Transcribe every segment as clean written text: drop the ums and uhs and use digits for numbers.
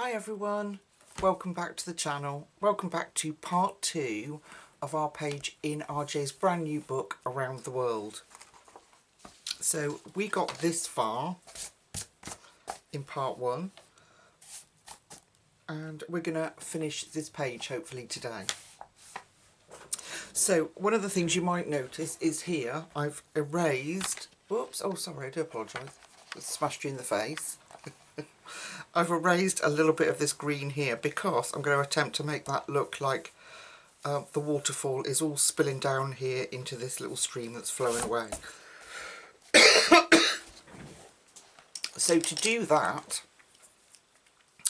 Hi everyone, welcome back to the channel. Welcome back to part 2 of our page in RJ's brand new book Around the World. So we got this far in part 1 and we're going to finish this page hopefully today. So one of the things you might notice is here I've erased, whoops, oh sorry, I do apologise, I smashed you in the face. I've erased a little bit of this green here because I'm going to attempt to make that look like the waterfall is all spilling down here into this little stream that's flowing away. So to do that,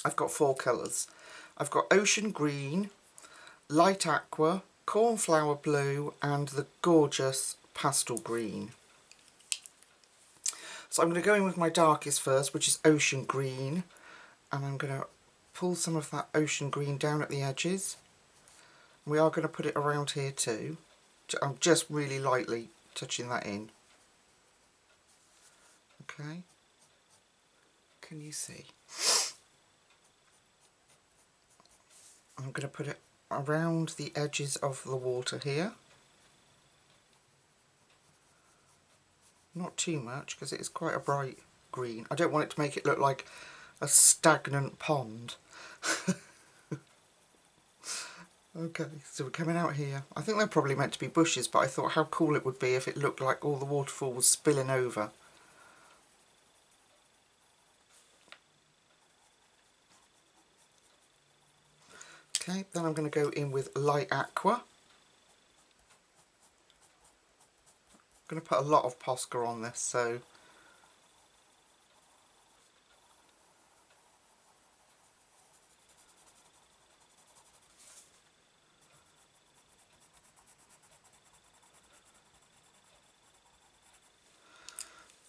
I've got 4 colours. I've got ocean green, light aqua, cornflower blue and the gorgeous pastel green. So I'm going to go in with my darkest first, which is ocean green. And I'm going to pull some of that ocean green down at the edges. We are going to put it around here too. I'm just really lightly touching that in. Okay. Can you see? I'm going to put it around the edges of the water here. Not too much because it is quite a bright green. I don't want it to make it look like a stagnant pond. Okay, so we're coming out here. I think they're probably meant to be bushes, but I thought how cool it would be if it looked like all the waterfall was spilling over. Okay, then I'm going to go in with light aqua. I'm going to put a lot of Posca on this, so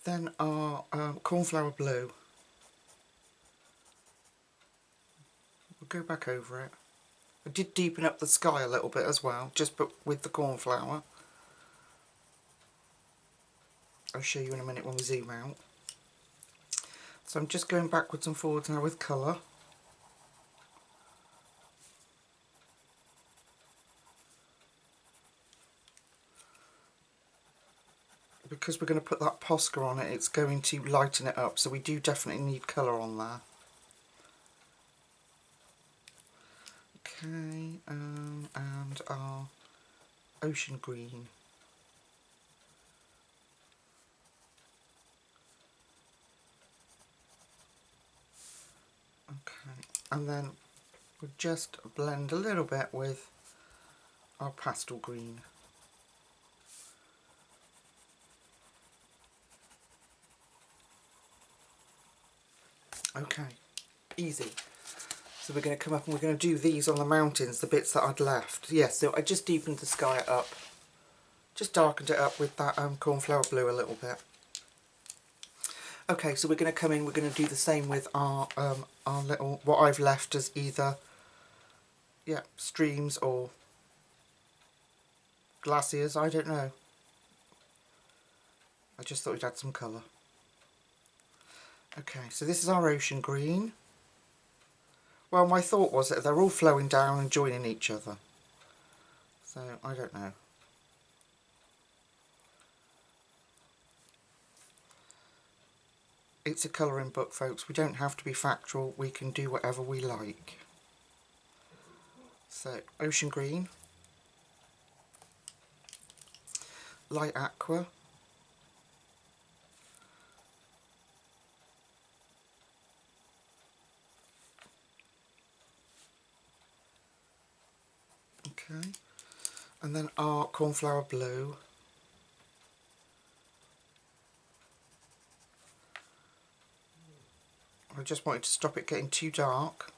then our cornflower blue. We'll go back over it. I did deepen up the sky a little bit as well, just but with the cornflower. I'll show you in a minute when we zoom out. So I'm just going backwards and forwards now with colour. Because we're going to put that Posca on it, it's going to lighten it up, so we do definitely need colour on there. Okay, and our ocean green. Okay, and then we'll just blend a little bit with our pastel green. Okay, easy. So we're going to come up and we're going to do these on the mountains, the bits that I'd left. Yes, so I just deepened the sky up. Just darkened it up with that cornflower blue a little bit. Okay, so we're going to come in, we're going to do the same with our little, what I've left as either, yeah, streams or glaciers, I don't know. I just thought we'd add some colour. Okay, so this is our ocean green. Well, my thought was that they're all flowing down and joining each other. So, I don't know. It's a colouring book, folks. We don't have to be factual. We can do whatever we like. So, ocean green. Light aqua. Okay, and then our cornflower blue. I just wanted to stop it getting too dark,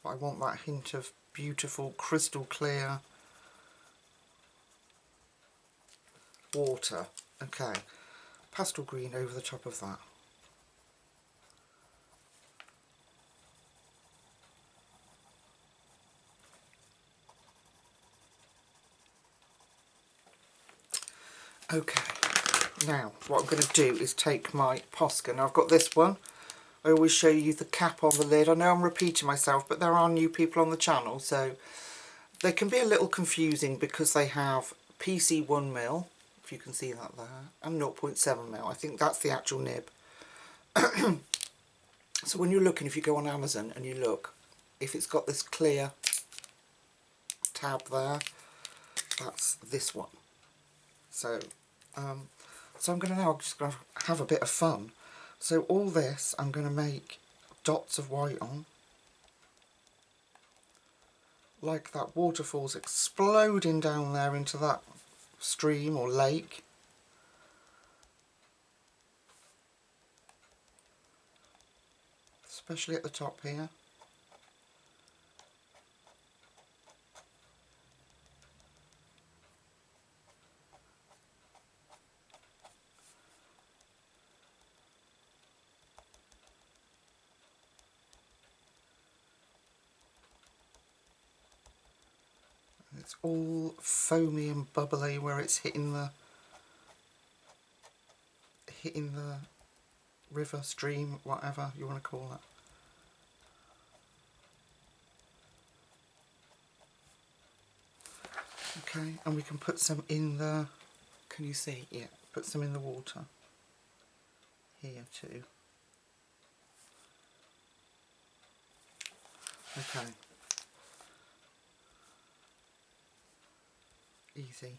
but I want that hint of beautiful crystal clear water. Okay, pastel green over the top of that. Okay, now what I'm going to do is take my Posca. Now I've got this one, I always show you the cap on the lid. I know I'm repeating myself, but there are new people on the channel, so they can be a little confusing because they have PC 1mm, if you can see that there, and 0.7mm. I think that's the actual nib. So when you're looking, if you go on Amazon and you look, if it's got this clear tab there, that's this one. So, so I'm going to now just going to have a bit of fun. So all this I'm going to make dots of white on, like that waterfall's exploding down there into that stream or lake. Especially at the top here. It's all foamy and bubbly where it's hitting the river, stream, whatever you want to call it. Okay, and we can put some in the, can you see? Yeah, put some in the water here too. Okay. Easy.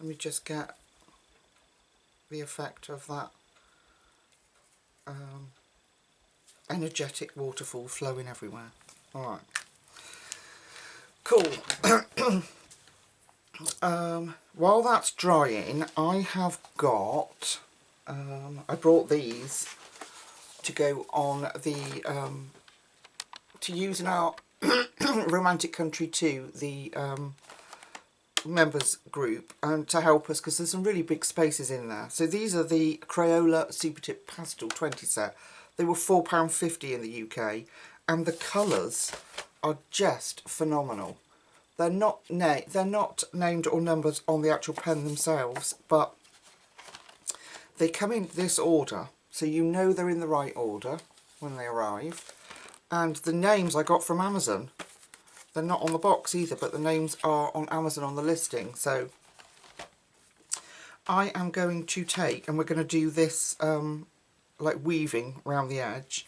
Let me just get the effect of that energetic waterfall flowing everywhere. Alright. Cool. While that's drying, I have got, I brought these to go on the, to use in our Romantic Country 2, the members group, and to help us because there's some really big spaces in there. So these are the Crayola Super Tip Pastel 20 set. They were £4.50 in the UK, and the colours are just phenomenal. They're not named or numbered on the actual pen themselves, but they come in this order, so you know they're in the right order when they arrive. And the names I got from Amazon. They're not on the box either, but the names are on Amazon on the listing. So I am going to take, and we're going to do this like weaving around the edge.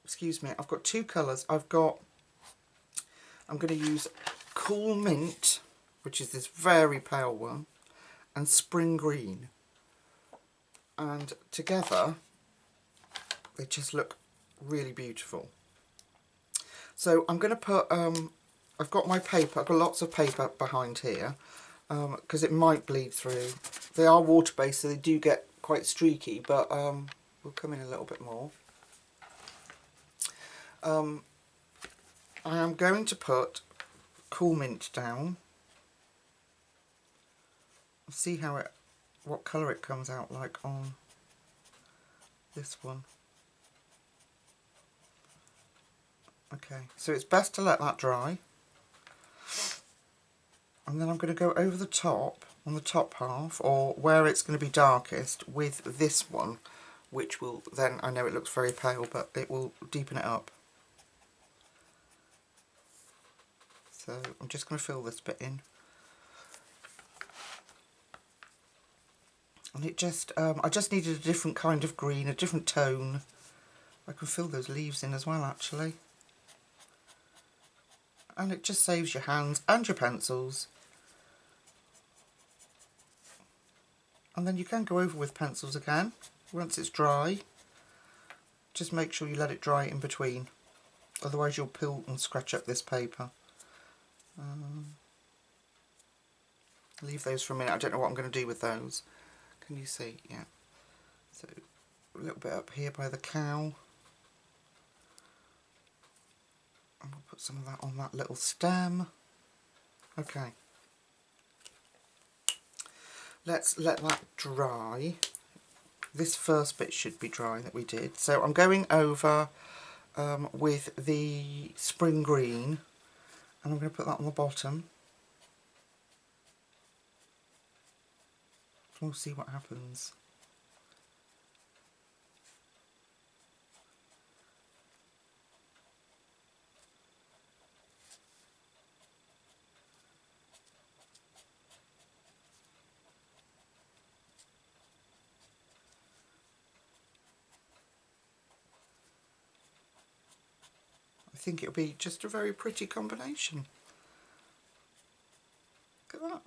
Excuse me, I've got two colours. I'm going to use Cool Mint, which is this very pale one, and Spring Green. And together, they just look really beautiful. So I'm going to put, I've got my paper, I've got lots of paper behind here, because it might bleed through. They are water-based, so they do get quite streaky, but we'll come in a little bit more. I am going to put Cool Mint down. See how what colour it comes out like on this one. Okay, so it's best to let that dry. And then I'm going to go over the top, on the top half, or where it's going to be darkest, with this one, which will then, I know it looks very pale, but it will deepen it up. So I'm just going to fill this bit in. And it just, I just needed a different kind of green, a different tone. I can fill those leaves in as well, actually. And it just saves your hands and your pencils. And then you can go over with pencils again once it's dry. Just make sure you let it dry in between, otherwise you'll peel and scratch up this paper. Leave those for a minute. I don't know what I'm going to do with those. Can you see? Yeah. So a little bit up here by the cow. And we'll put some of that on that little stem. Okay. Let's let that dry. This first bit should be dry that we did. So I'm going over with the Spring Green, and I'm going to put that on the bottom. We'll see what happens. think it'll be just a very pretty combination. Look at that.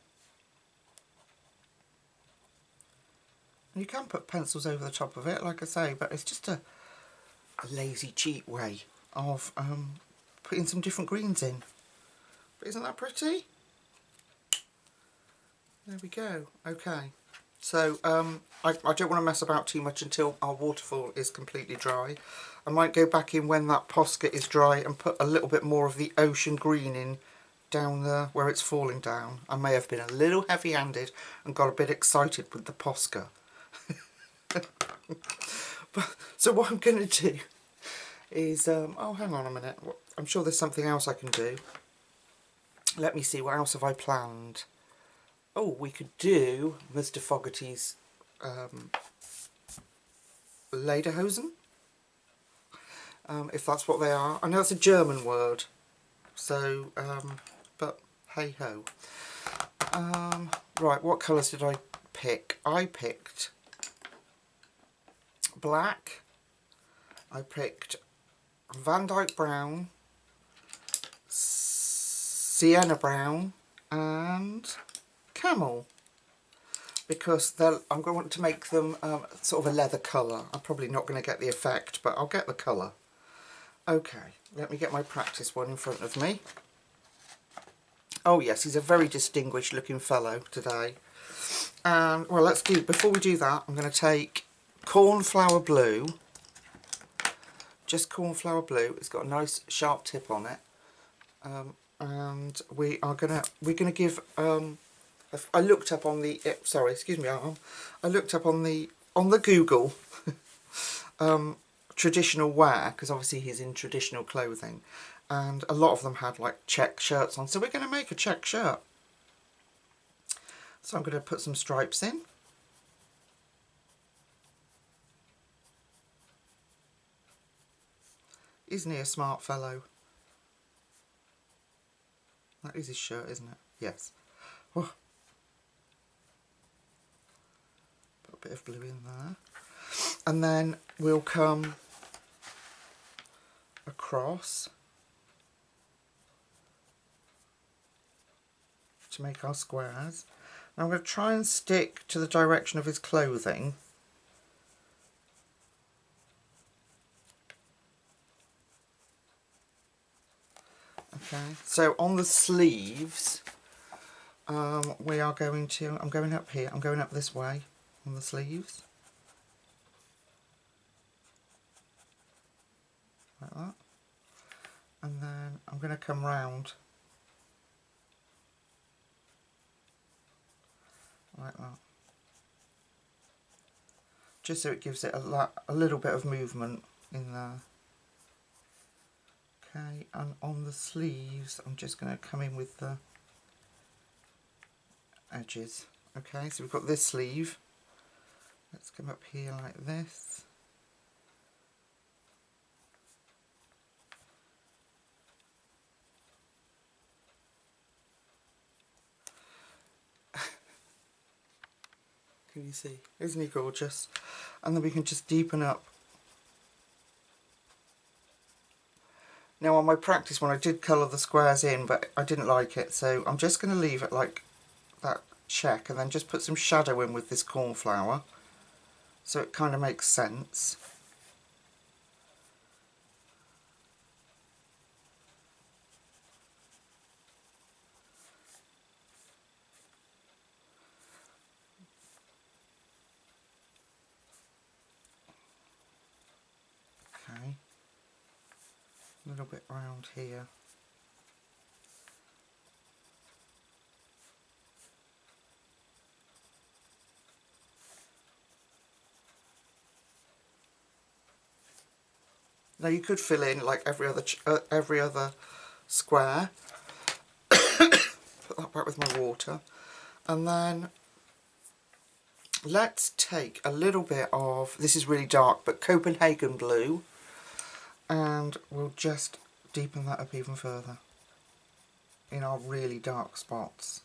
And you can put pencils over the top of it, like I say, but it's just a lazy, cheap way of putting some different greens in. But isn't that pretty? There we go. Okay. So I don't want to mess about too much until our waterfall is completely dry. I might go back in when that Posca is dry and put a little bit more of the ocean green in down there where it's falling down. I may have been a little heavy-handed and got a bit excited with the Posca. So what I'm going to do is, oh hang on a minute, I'm sure there's something else I can do. Let me see, what else have I planned? Oh, we could do Mr. Fogarty's lederhosen, if that's what they are. I know it's a German word, so, but hey ho. Right, what colours did I pick? I picked black, I picked Van Dyke brown, sienna brown and camel, because I'm going to want to make them sort of a leather colour. I'm probably not going to get the effect, but I'll get the colour. Okay, let me get my practice one in front of me. Oh yes, he's a very distinguished looking fellow today. And well, before we do that, I'm going to take cornflower blue, just cornflower blue. It's got a nice sharp tip on it, and we're gonna give. I looked up on the sorry, excuse me, arm. I looked up on the Google traditional wear, because obviously he's in traditional clothing, and a lot of them had like check shirts on. So we're going to make a check shirt. So I'm going to put some stripes in. Isn't he a smart fellow? That is his shirt, isn't it? Yes. Oh. Put a bit of blue in there. And then we'll come across to make our squares. Now I'm going to try and stick to the direction of his clothing. Okay, so on the sleeves, we are going to, I'm going up here, I'm going up this way on the sleeves. Like that. And then I'm going to come round like that. Just so it gives it a little bit of movement in there. Okay, and on the sleeves I'm just going to come in with the edges. Okay, so we've got this sleeve. Let's come up here like this. Can you see? Isn't he gorgeous? And then we can just deepen up. Now on my practice one I did colour the squares in, but I didn't like it, so I'm just going to leave it like that check and then just put some shadow in with this cornflower so it kind of makes sense. Okay, a little bit round here. Now you could fill in like every other square. Put that back with my water, and then let's take a little bit of, this is really dark, but Copenhagen blue, and we'll just deepen that up even further in our really dark spots.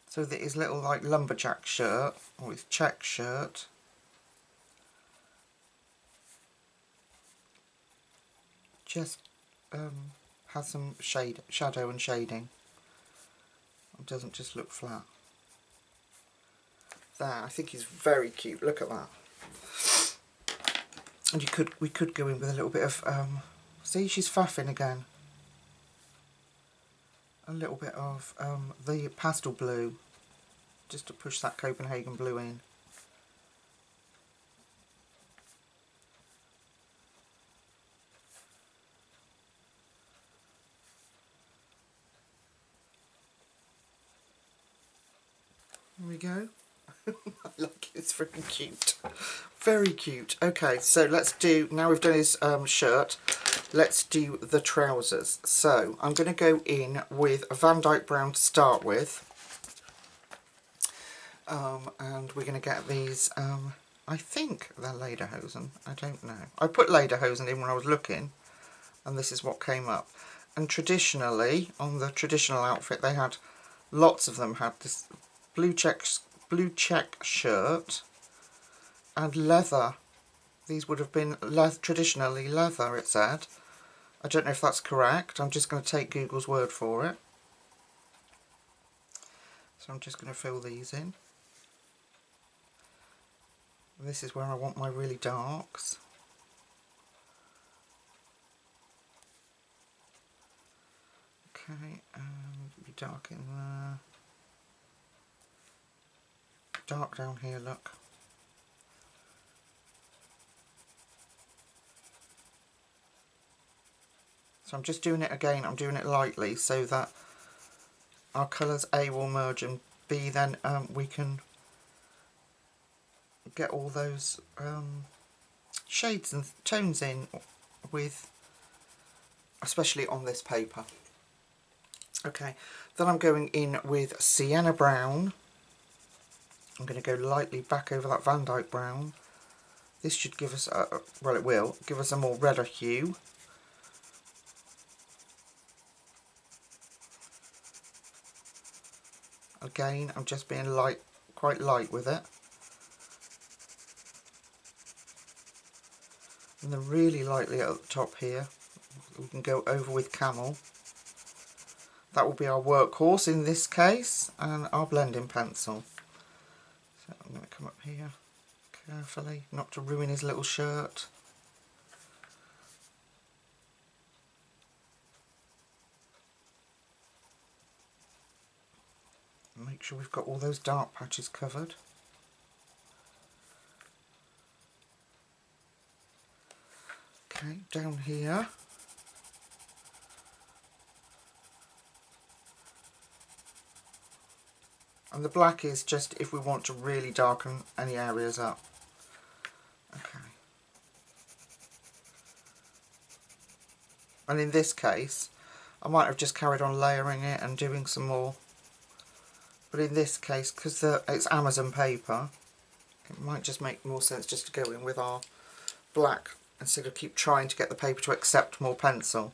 So that his little like lumberjack shirt, or his check shirt, just has some shadow and shading. It doesn't just look flat. There, I think he's very cute. Look at that. And we could go in with a little bit of see, she's faffing again. A little bit of the pastel blue, just to push that Copenhagen blue in. There we go. I like it, it's very cute. Very cute. Okay, so let's do, now we've done his shirt, let's do the trousers. So I'm going to go in with a Van Dyke brown to start with. And we're going to get these, I think they're lederhosen, I don't know. I put lederhosen in when I was looking, and this is what came up. And traditionally, on the traditional outfit, they had, lots of them had this blue check shirt and leather. These would have been traditionally leather, it said. I don't know if that's correct. I'm just going to take Google's word for it. So I'm just going to fill these in. This is where I want my really darks. Okay, and be dark in there. Dark down here, look. So I'm just doing it again, I'm doing it lightly so that our colours A will merge and B then we can get all those shades and tones in with, especially on this paper. Okay, then I'm going in with sienna brown. I'm going to go lightly back over that Van Dyke brown. This should give us, well, it will give us a more redder hue. Again, I'm just being light, quite light with it. And then really lightly at the top here, we can go over with camel. That will be our workhorse in this case, and our blending pencil. So I'm going to come up here carefully, not to ruin his little shirt. Make sure we've got all those dark patches covered. Okay, down here. And the black is just if we want to really darken any areas up. Okay. And in this case, I might have just carried on layering it and doing some more. But in this case, because it's Amazon paper, it might just make more sense just to go in with our black instead of keep trying to get the paper to accept more pencil.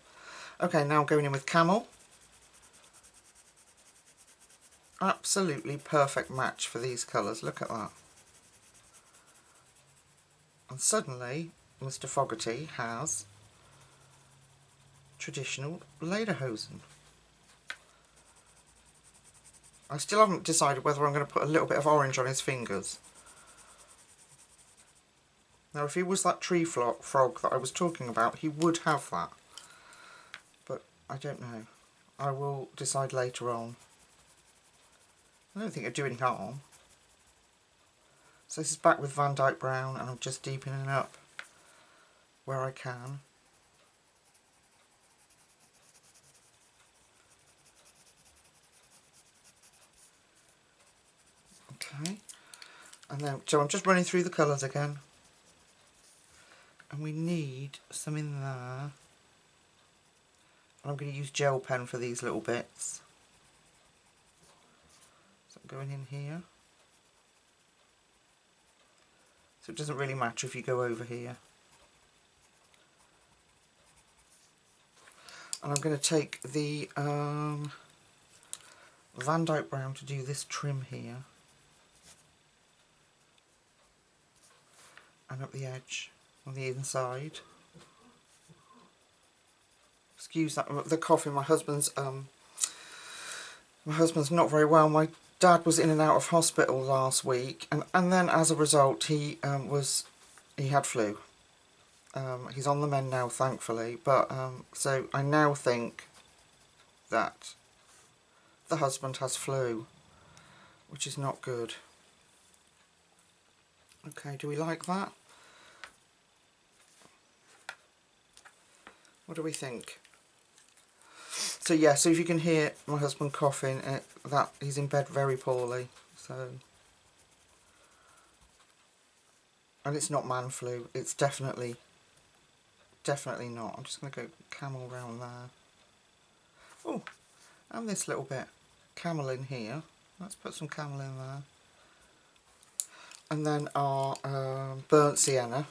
Okay, now I'm going in with camel. Absolutely perfect match for these colours, look at that. And suddenly Mr. Fogarty has traditional lederhosen. I still haven't decided whether I'm going to put a little bit of orange on his fingers. Now if he was that tree frog that I was talking about, he would have that. But I don't know. I will decide later on. I don't think it'd do any harm. So this is back with Van Dyke brown, and I'm just deepening up where I can. Okay, and then so I'm just running through the colours again, and we need some in there. I'm going to use gel pen for these little bits. So I'm going in here. So it doesn't really matter if you go over here. And I'm going to take the Van Dyke brown to do this trim here. And up the edge on the inside. excuse that, the coughing. My husband's not very well. My dad was in and out of hospital last week, and then as a result he had flu. He's on the mend now, thankfully, but so I now think that the husband has flu, which is not good. Okay, do we like that? What do we think? So yeah, so if you can hear my husband coughing, that he's in bed very poorly. So, and it's not man flu. It's definitely not. I'm just going to go camel round there. Oh, and this little bit camel in here. Let's put some camel in there. And then our burnt sienna.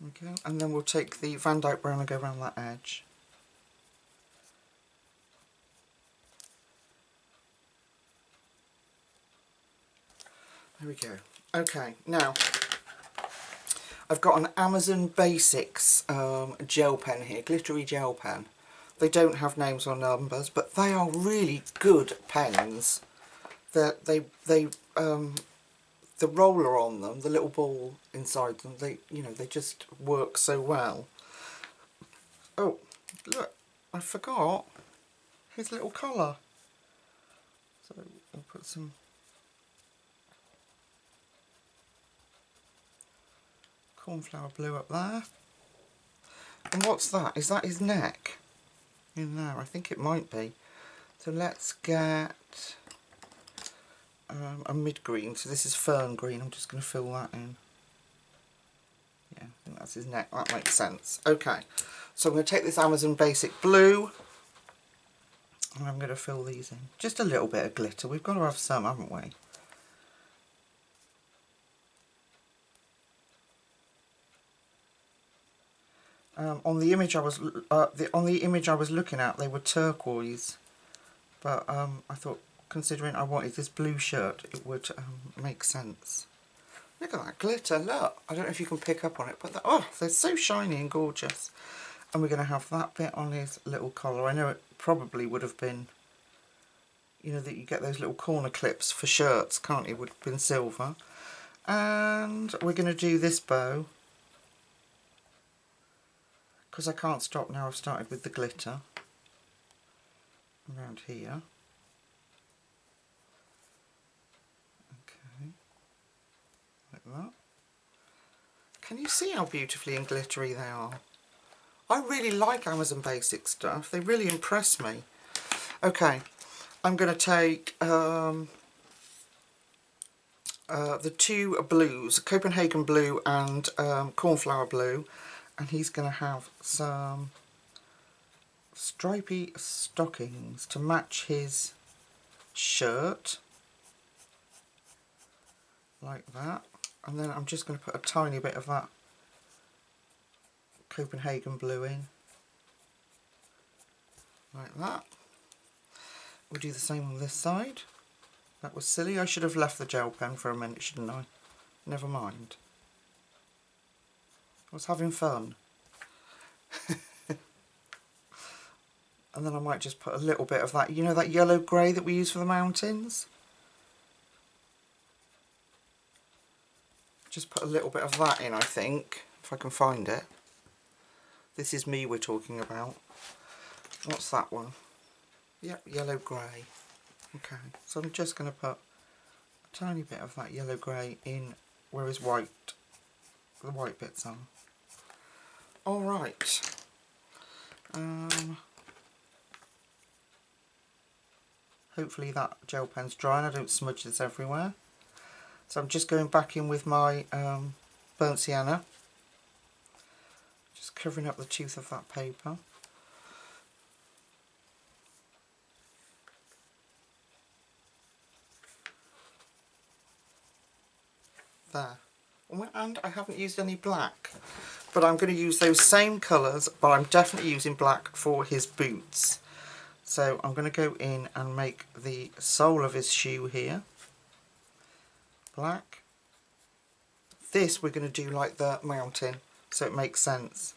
Okay, and then we'll take the Van Dyke brown and go around that edge. There we go. Okay, now I've got an Amazon Basics gel pen here, glittery gel pen. They don't have names or numbers, but they are really good pens. The roller on them, the little ball inside them, they just work so well. Oh, look, I forgot his little collar. So I'll put some cornflower blue up there. And what's that? Is that his neck in there? I think it might be. So let's get a mid-green. So this is fern green. I'm just going to fill that in. Yeah, I think that's his neck. That makes sense. Okay, so I'm going to take this Amazon Basic blue and I'm going to fill these in. Just a little bit of glitter. We've got to have some, haven't we? On the image I was looking at, they were turquoise, but I thought, considering I wanted this blue shirt, it would make sense. Look at that glitter, look! I don't know if you can pick up on it, but oh, they're so shiny and gorgeous. And we're going to have that bit on his little collar. I know it probably would have been, you know, that you get those little corner clips for shirts, can't you? Would have been silver. And we're going to do this bow, because I can't stop now. I've started with the glitter around here. Okay, like that. Can you see how beautifully and glittery they are? I really like Amazon Basics stuff. They really impress me. Okay, I'm going to take the two blues, Copenhagen blue and cornflower blue, and he's going to have some stripy stockings to match his shirt, like that. And then I'm just going to put a tiny bit of that Copenhagen blue in, like that. We'll do the same on this side. That was silly. I should have left the gel pen for a minute, shouldn't I? Never mind. I was having fun. And then I might just put a little bit of that, you know, that yellow grey that we use for the mountains? Just put a little bit of that in, I think, if I can find it. This is me we're talking about. What's that one? Yep, yellow grey. Okay, so I'm just going to put a tiny bit of that yellow grey in where his white, the white bits are. Alright. Hopefully that gel pen's dry and I don't smudge this everywhere. So I'm just going back in with my burnt sienna. Just covering up the tooth of that paper. There. And I haven't used any black, but I'm going to use those same colours, but I'm definitely using black for his boots. So I'm going to go in and make the sole of his shoe here black. This we're going to do like the mountain, so it makes sense.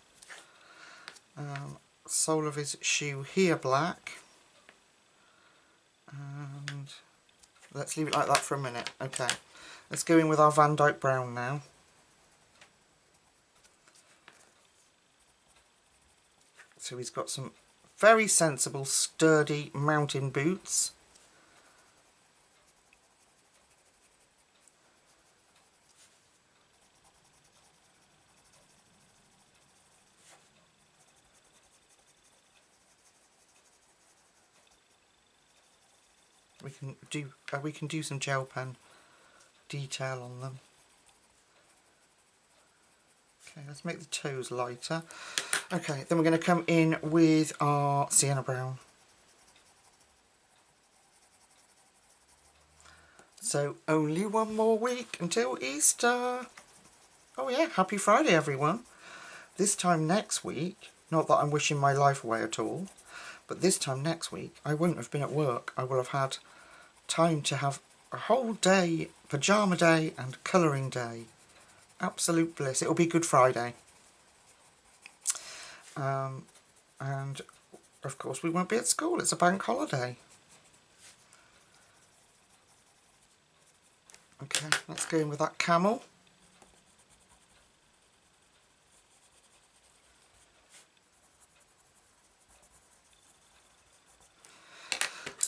Sole of his shoe here black. And let's leave it like that for a minute. Okay, let's go in with our Van Dyke brown now. So he's got some very sensible, sturdy mountain boots. We can do some gel pen detail on them. Okay, let's make the toes lighter. Okay, then we're going to come in with our sienna brown. So only one more week until Easter. Oh yeah, happy Friday everyone. This time next week, not that I'm wishing my life away at all, but this time next week I won't have been at work. I will have had time to have a whole day, pyjama day and colouring day. Absolute bliss. It'll be Good Friday. And of course we won't be at school. It's a bank holiday. Okay, let's go in with that camel.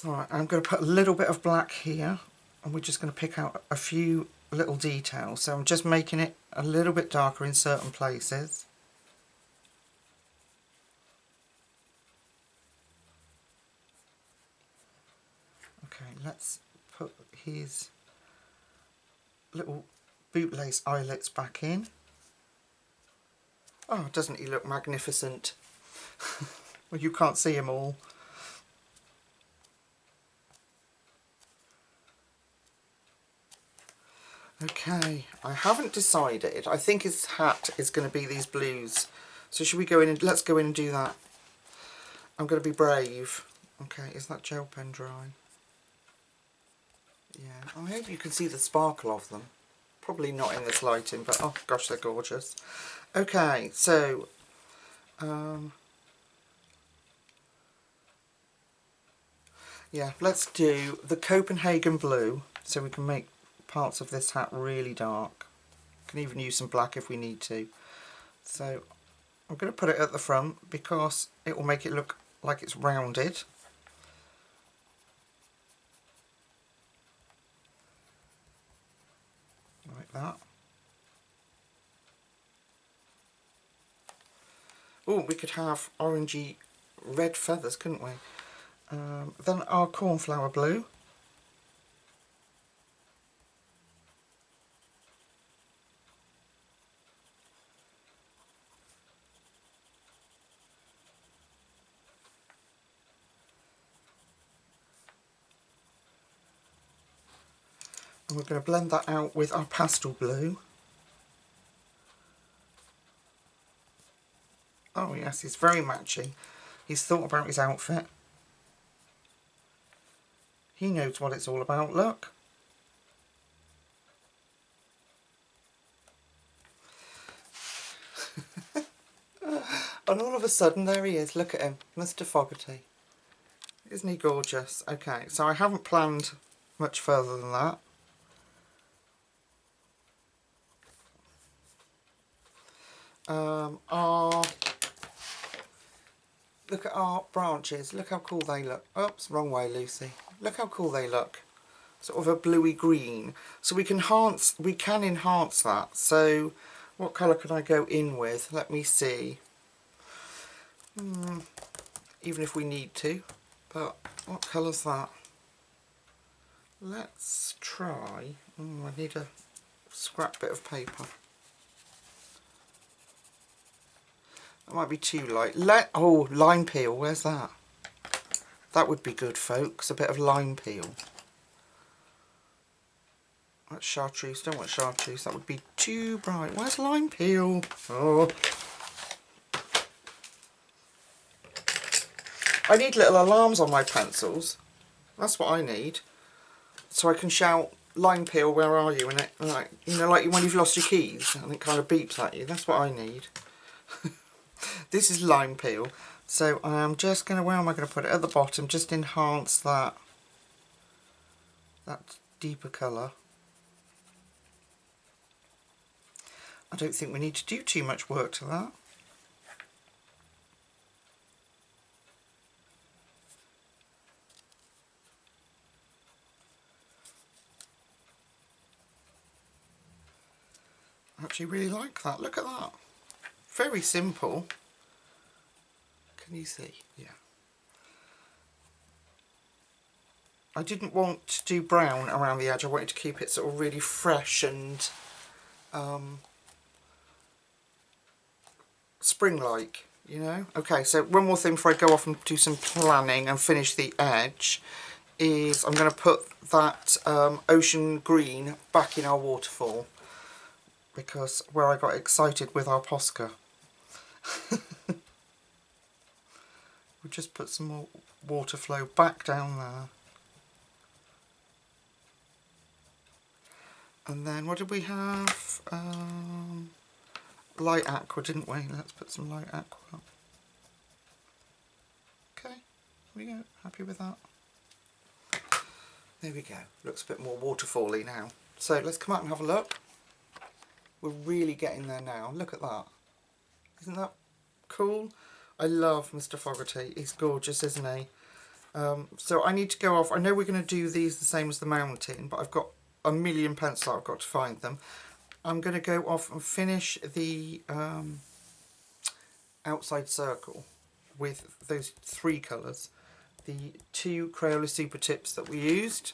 Alright, I'm going to put a little bit of black here, and we're just going to pick out a few little details. So I'm just making it a little bit darker in certain places. Okay, let's put his little bootlace eyelets back in. Oh, doesn't he look magnificent? Well, you can't see him all. Okay, I haven't decided. I think his hat is going to be these blues. So should we go in and let's go in and do that. I'm going to be brave. Okay, is that gel pen dry? Yeah, I hope you can see the sparkle of them. Probably not in this lighting, but oh gosh, they're gorgeous. Okay, so yeah, let's do the Copenhagen blue so we can make parts of this hat really dark. Can even use some black if we need to. So I'm going to put it at the front because it will make it look like it's rounded. Like that. Oh, we could have orangey red feathers, couldn't we? Then our cornflower blue. And we're going to blend that out with our pastel blue. Oh yes, he's very matchy. He's thought about his outfit. He knows what it's all about, look. And all of a sudden, there he is, look at him, Mr. Fogarty. Isn't he gorgeous? Okay, so I haven't planned much further than that. Look at our branches, look how cool they look. Oops, wrong way, Lucy. Look how cool they look. Sort of a bluey green. So we can enhance that. So what colour can I go in with? Let me see. Even if we need to. But what colour's that? Let's try. I need a scrap bit of paper. That might be too light. Oh, lime peel, where's that? That would be good, folks. A bit of lime peel. That's chartreuse. Don't want chartreuse. That would be too bright. Where's lime peel? Oh. I need little alarms on my pencils. That's what I need. So I can shout, lime peel, where are you? And it, like, you know, like when you've lost your keys and it kind of beeps at you. That's what I need. This is lime peel. So I'm just going to, where am I going to put it? At the bottom, just enhance that deeper colour. I don't think we need to do too much work to that. I actually really like that. Look at that. Very simple. Can you see? Yeah. I didn't want to do brown around the edge. I wanted to keep it sort of really fresh and spring-like, you know. Okay, so one more thing before I go off and do some planning and finish the edge is I'm going to put that ocean green back in our waterfall, because where I got excited with our Posca. We'll just put some more water flow back down there. And then what did we have? Light aqua, didn't we? Let's put some light aqua. Okay, there we go. Happy with that. There we go. Looks a bit more waterfally now. So let's come out and have a look. We're really getting there now. Look at that. Isn't that cool? I love Mr. Fogarty. He's gorgeous, isn't he? So I need to go off. I know we're going to do these the same as the mountain, but I've got a million pencils. I've got to find them. I'm going to go off and finish the outside circle with those 3 colours. The 2 Crayola Super Tips that we used.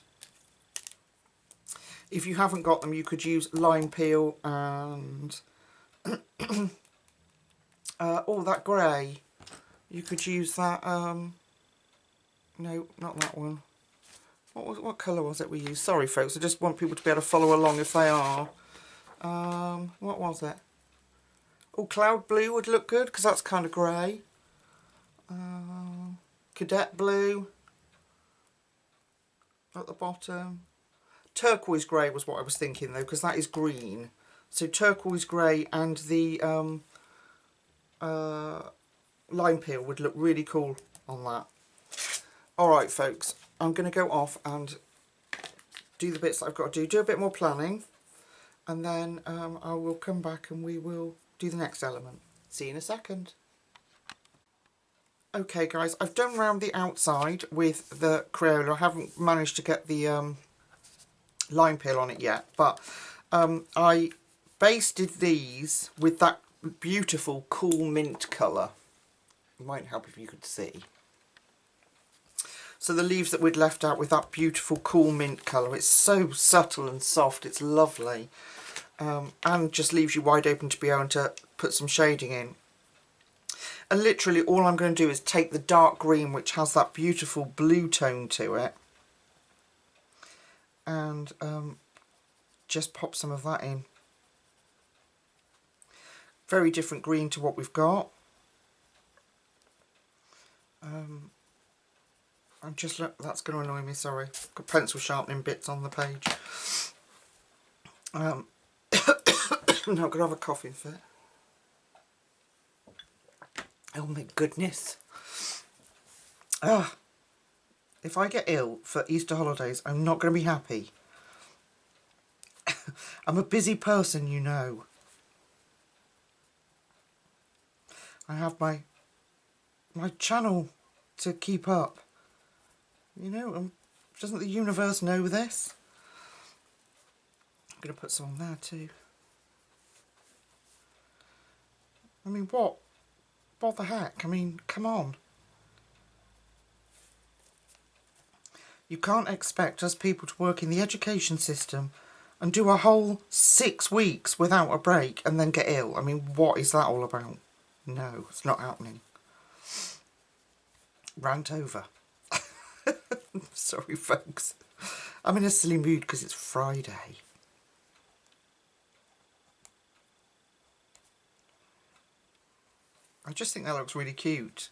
If you haven't got them, you could use lime peel and oh, that grey. You could use that. No, not that one. What colour was it we used? Sorry, folks. I just want people to be able to follow along if they are. What was it? Oh, cloud blue would look good because that's kind of grey. Cadet blue at the bottom. Turquoise grey was what I was thinking though, because that is green. So turquoise grey and the lime peel would look really cool on that. Alright folks, I'm going to go off and do the bits that I've got to do a bit more planning, and then I will come back and we will do the next element. See you in a second. Okay guys, I've done round the outside with the Crayola. I haven't managed to get the lime peel on it yet, but I basted these with that beautiful cool mint colour. It might help if you could see. So the leaves that we'd left out with that beautiful cool mint colour, it's so subtle and soft, it's lovely, and just leaves you wide open to be able to put some shading in. And literally all I'm going to do is take the dark green, which has that beautiful blue tone to it, and just pop some of that in. Very different green to what we've got. I'm just look, that's going to annoy me, sorry. Got pencil sharpening bits on the page. I'm not going to have a coughing fit. Oh my goodness. If I get ill for Easter holidays, I'm not going to be happy. I'm a busy person, you know. I have my channel to keep up. You know, doesn't the universe know this? I'm going to put some on there too. I mean, what the heck? I mean, come on. You can't expect us people to work in the education system and do a whole 6 weeks without a break and then get ill. I mean, what is that all about? No, it's not happening. Rant over. Sorry folks, I'm in a silly mood because it's Friday. I just think that looks really cute.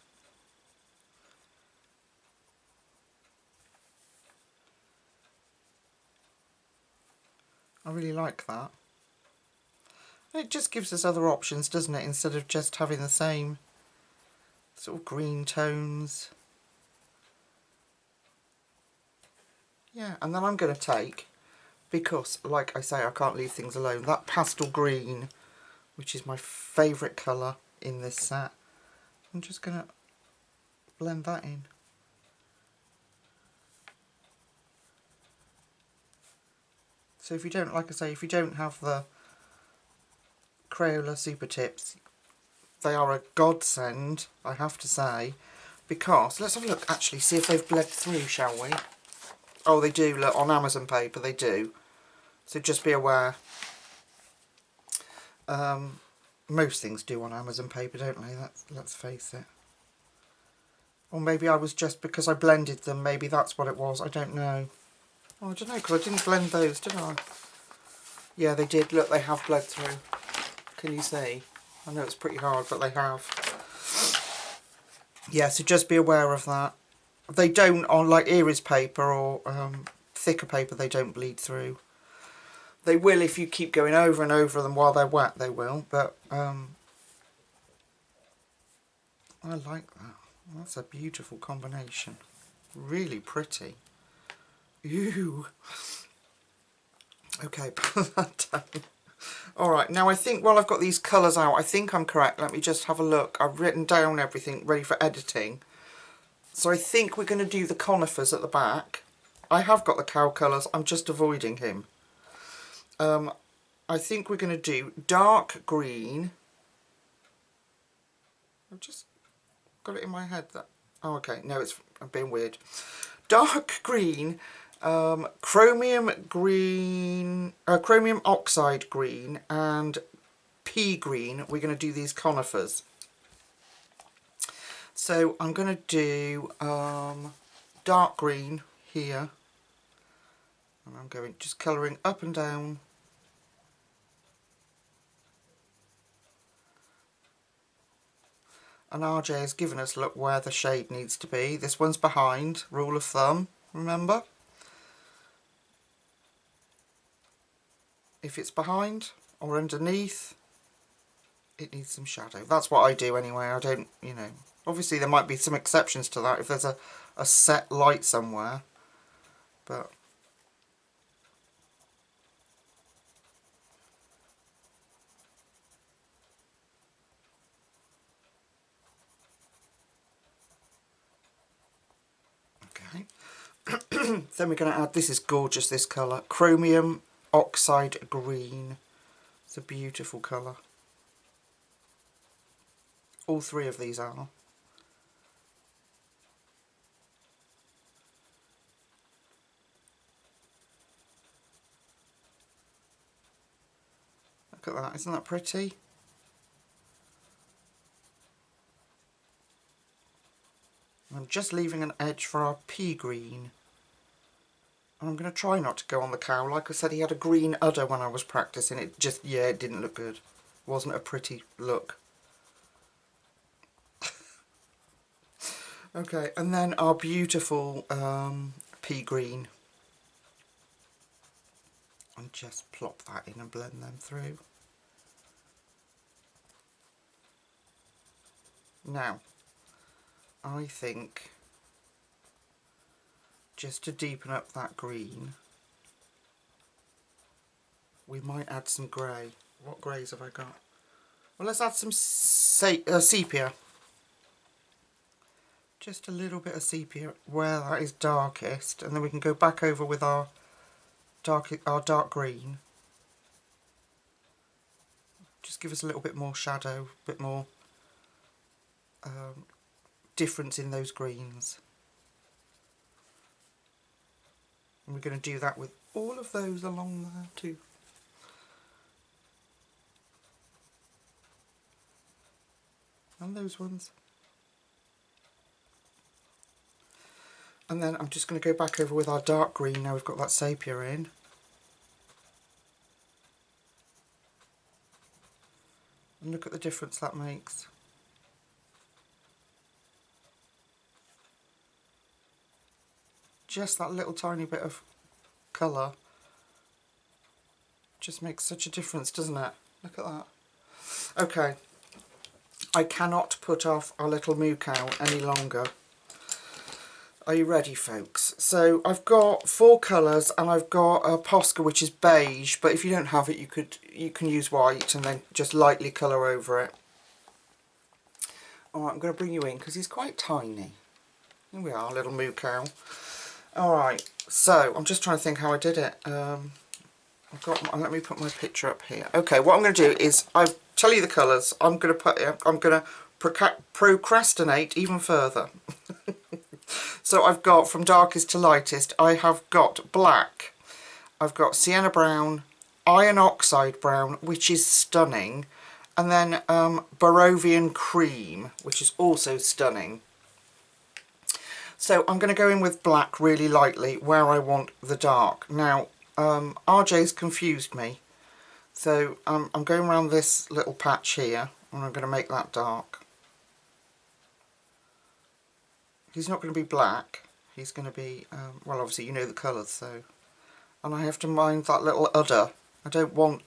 I really like that. It just gives us other options, doesn't it, instead of just having the same sort of green tones. Yeah, and then I'm going to take, because like I say I can't leave things alone, that pastel green, which is my favourite colour in this set. I'm just going to blend that in. So if you don't, like I say, if you don't have the Crayola Super Tips, they are a godsend, I have to say, because, let's have a look actually, see if they've bled through, shall we? Oh, they do, look, on Amazon paper they do, so just be aware. Most things do on Amazon paper, don't they? Let's face it. Or maybe I was just, because I blended them, maybe that's what it was, I don't know. Oh, I don't know, because I didn't blend those, did I? Yeah, they did, look, they have bled through. Can you see? I know it's pretty hard, but they have. Yeah, so just be aware of that. They don't, on like Iris paper or thicker paper, they don't bleed through. They will if you keep going over and over them while they're wet, they will, but I like that. That's a beautiful combination. Really pretty. Ew. Okay, put that down. Alright, now I think while I've got these colours out, I think I'm correct. Let me just have a look. I've written down everything ready for editing. So I think we're going to do the conifers at the back. I have got the cow colours, I'm just avoiding him. I think we're going to do dark green. I've just got it in my head that... Oh, okay, no, I'm being weird. Dark green, chromium green, chromium oxide green, and pea green. We're going to do these conifers. So I'm going to do dark green here, and I'm going just colouring up and down. And RJ has given us, look, where the shade needs to be. This one's behind, rule of thumb, remember? If it's behind or underneath, it needs some shadow. That's what I do anyway. I don't, you know, obviously there might be some exceptions to that if there's a set light somewhere, but okay. Then we're going to add, this is gorgeous, this colour, chromium oxide green. It's a beautiful colour. All three of these are. Look at that, isn't that pretty? I'm just leaving an edge for our pea green. And I'm going to try not to go on the cow. Like I said, he had a green udder when I was practicing. It just, yeah, it didn't look good. It wasn't a pretty look. Okay, and then our beautiful pea green. And just plop that in and blend them through. Now, I think, just to deepen up that green, we might add some grey. What greys have I got? Well, let's add some sepia. Just a little bit of sepia where that is darkest, and then we can go back over with our dark green. Just give us a little bit more shadow, a bit more difference in those greens. And we're going to do that with all of those along there too. And those ones. And then I'm just going to go back over with our dark green now we've got that sepia in. And look at the difference that makes. Just that little tiny bit of colour just makes such a difference, doesn't it? Look at that. Okay, I cannot put off our little moo cow any longer. Are you ready, folks? So I've got 4 colours, and I've got a Posca which is beige, but if you don't have it, you can use white and then just lightly colour over it. Alright, I'm going to bring you in because he's quite tiny. Here we are, little moo cow. Alright, so I'm just trying to think how I did it. Let me put my picture up here. Okay, what I'm going to do is, I'll tell you the colours. I'm going to procrastinate even further. So I've got, from darkest to lightest, I have got black, I've got sienna brown, iron oxide brown, which is stunning, and then Barovian cream, which is also stunning. So I'm going to go in with black really lightly where I want the dark. Now, RJ's confused me, so I'm going around this little patch here, and I'm going to make that dark. He's not going to be black, he's going to be, well, obviously you know the colours, so... And I have to mind that little udder. I don't want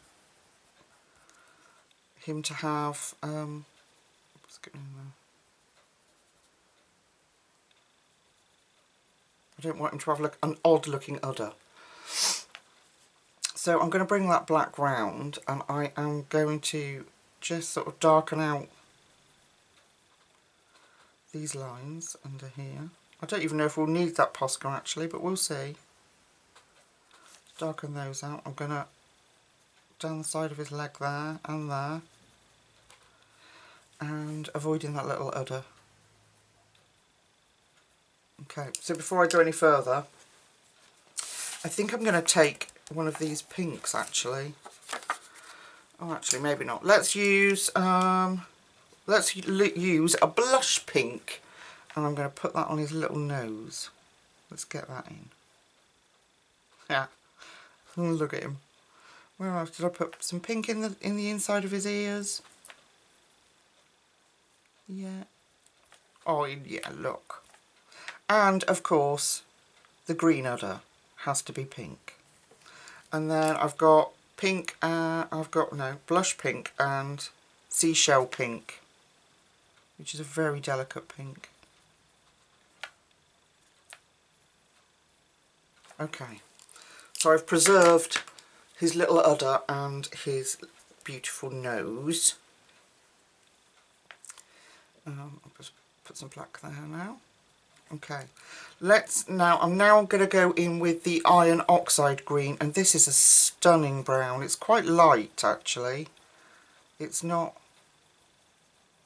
him to have, what's going on there? I don't want him to have an odd looking udder. So I'm going to bring that black round, and I am going to just sort of darken out these lines under here. I don't even know if we'll need that Posca actually, but we'll see. Darken those out. I'm going to down the side of his leg there, and avoiding that little udder. Okay, so before I go any further, I think I'm going to take one of these pinks actually. Oh, actually maybe not. Let's use a blush pink, and I'm going to put that on his little nose. Let's get that in. Yeah. Look at him. Where else did I put some pink in the inside of his ears? Yeah. Oh yeah, look. And of course, the green udder has to be pink. And then I've got pink. Blush pink and seashell pink, which is a very delicate pink. Okay, so I've preserved his little udder and his beautiful nose. I'll just put some black there now. Okay, I'm now going to go in with the iron oxide green, and this is a stunning brown. It's quite light actually. It's not,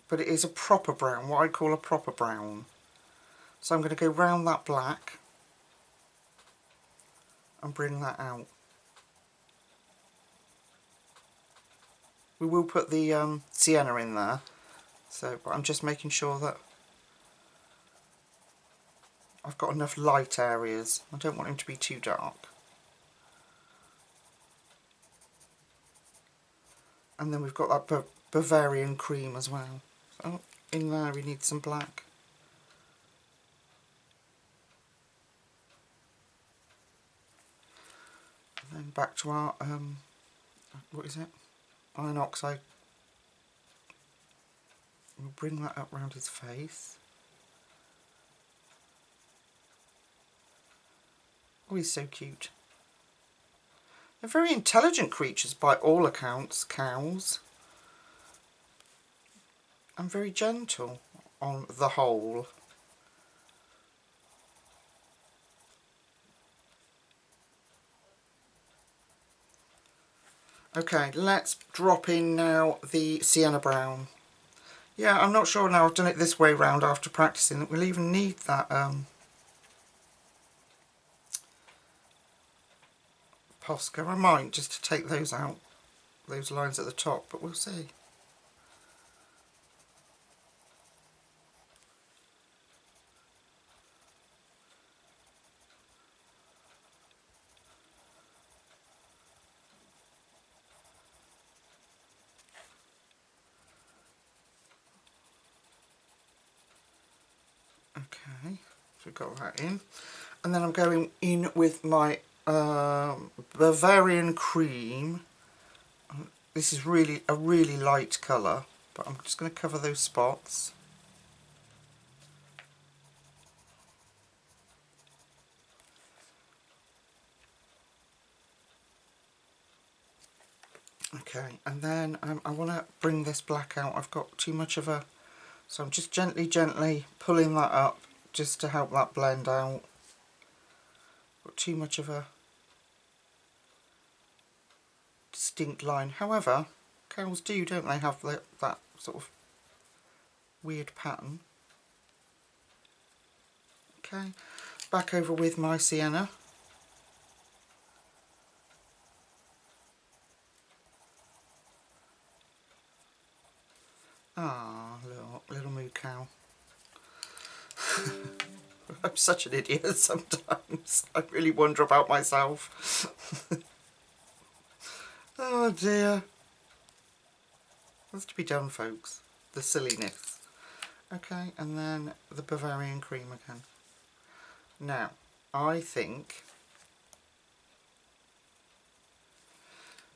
but it is a proper brown, what I call a proper brown. So I'm going to go round that black and bring that out. We will put the sienna in there, so but I'm just making sure that I've got enough light areas. I don't want him to be too dark. And then we've got that Bavarian cream as well. So in there we need some black. And then back to our, what is it? Iron oxide. We'll bring that up round his face. Oh, he's so cute. They're very intelligent creatures by all accounts, cows. And very gentle on the whole. Okay, let's drop in now the sienna brown. Yeah, I'm not sure now I've done it this way round after practicing that we'll even need that Posca. I might just to take those out, those lines at the top, but we'll see. Okay, so we've got that in, and then I'm going in with my Bavarian cream, this is really a really light colour, but I'm just going to cover those spots. Okay, and then I want to bring this black out. I've got too much of a, so I'm just gently pulling that up just to help that blend out. Got too much of a distinct line. However, cows do, don't they, have that sort of weird pattern. Okay, back over with my sienna. Ah, little moo cow. I'm such an idiot sometimes. I really wonder about myself. Oh dear. What's to be done, folks? The silliness. Okay, and then the Bavarian cream again. Now, I think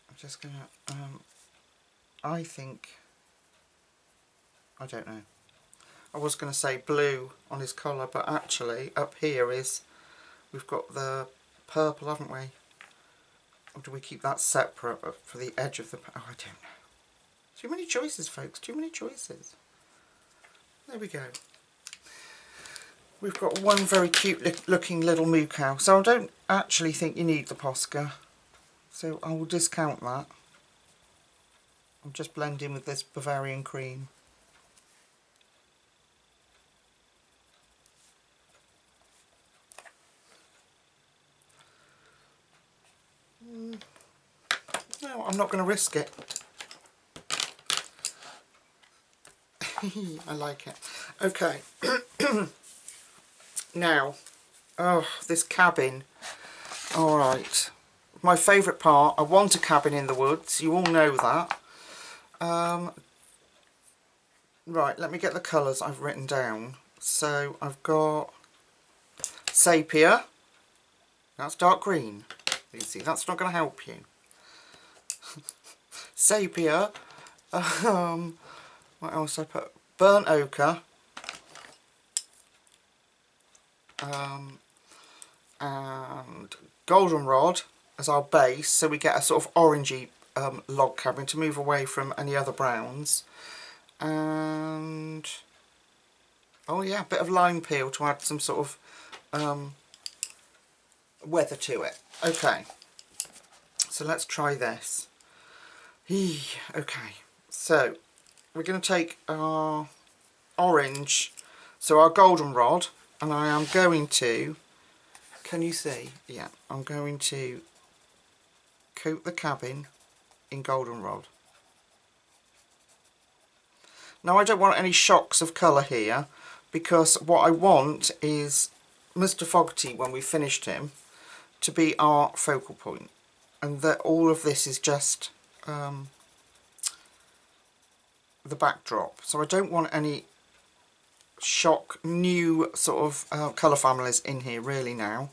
I'm just gonna I don't know. I was going to say blue on his collar, but actually up here we've got the purple, haven't we? Or do we keep that separate for the edge of the... Oh, I don't know. Too many choices, folks. Too many choices. There we go. We've got one very cute looking little moo cow. So I don't actually think you need the Posca. So I will discount that. I'm just blending with this Bavarian cream. No, I'm not going to risk it. I like it. Okay. Now, oh, this cabin. Alright. My favourite part. I want a cabin in the woods. You all know that. Right, let me get the colours I've written down. So, I've got Sepia. That's dark green. You see, that's not going to help you. Sepia. What else I put? Burnt ochre. And goldenrod as our base, so we get a sort of orangey log cabin to move away from any other browns. And oh yeah, a bit of lime peel to add some sort of weather to it. Okay, so let's try this. Okay, so we're going to take our orange, so our goldenrod, and I am going to, can you see? Yeah, I'm going to coat the cabin in goldenrod. Now I don't want any shocks of colour here, because what I want is Mr. Fogarty, when we finished him, to be our focal point, and that all of this is just the backdrop. So I don't want any shock new sort of colour families in here really now.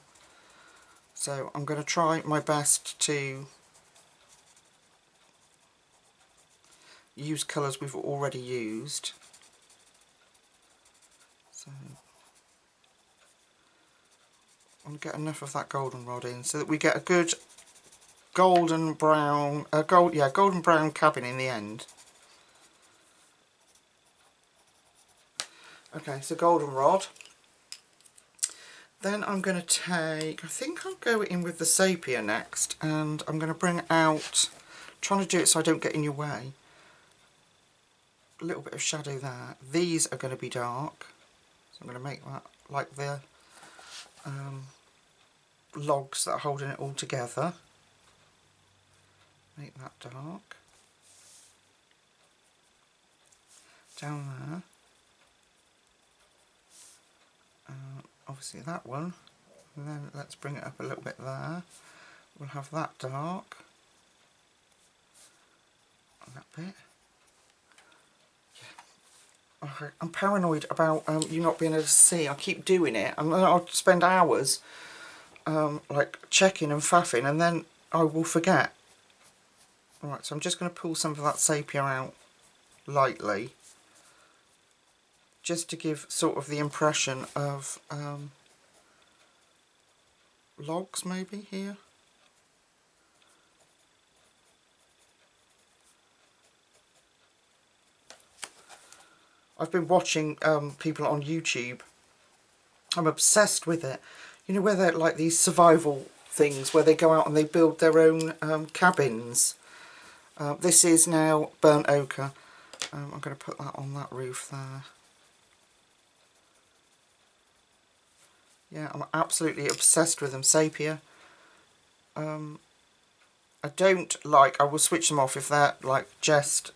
So I'm going to try my best to use colours we've already used. So I'm going to get enough of that goldenrod in so that we get a good golden brown, golden brown cabin in the end. Okay, so goldenrod. Then I'm going to take, I think I'll go in with the sepia next, and I'm going to bring out, trying to do it so I don't get in your way, a little bit of shadow there. These are going to be dark, so I'm going to make that like the logs that are holding it all together. Make that dark. Down there. Obviously that one, and then let's bring it up a little bit there. We'll have that dark, and that bit. Yeah. Okay. I'm paranoid about you not being able to see. I keep doing it, and then I'll spend hours like checking and faffing, and then I will forget. Right, so I'm just going to pull some of that sepia out lightly, just to give sort of the impression of logs maybe here. I've been watching people on YouTube. I'm obsessed with it. You know, where they're like these survival things where they go out and they build their own cabins. This is now burnt ochre. I'm going to put that on that roof there. Yeah, I'm absolutely obsessed with them. Sepia. I don't like, I will switch them off if they're like just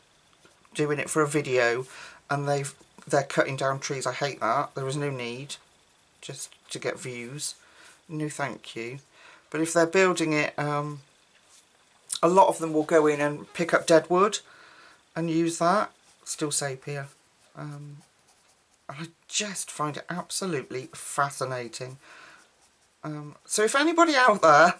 doing it for a video and they're cutting down trees. I hate that. There is no need just to get views. No thank you. But if they're building it, a lot of them will go in and pick up dead wood and use that. Still sepia. I just find it absolutely fascinating. So if anybody out there,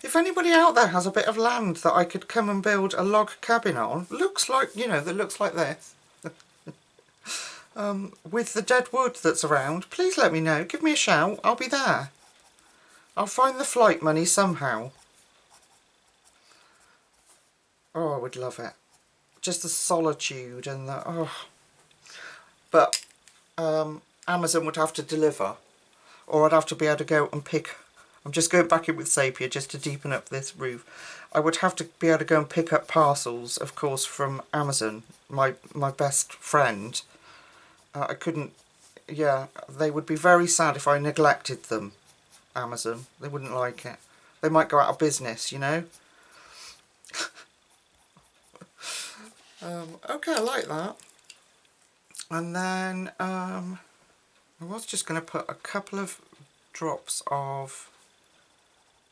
if anybody out there has a bit of land that I could come and build a log cabin on, looks like, you know, that looks like this, with the dead wood that's around, please let me know. Give me a shout. I'll be there. I'll find the flight money somehow. Oh, I would love it. Just the solitude and the, oh. But Amazon would have to deliver, or I'd have to be able to go and pick. I'm just going back in with sepia just to deepen up this roof. I would have to be able to go and pick up parcels, of course, from Amazon, my best friend. I couldn't, yeah, they would be very sad if I neglected them, Amazon. They wouldn't like it. They might go out of business, you know. Okay, I like that. And then I was just going to put a couple of drops of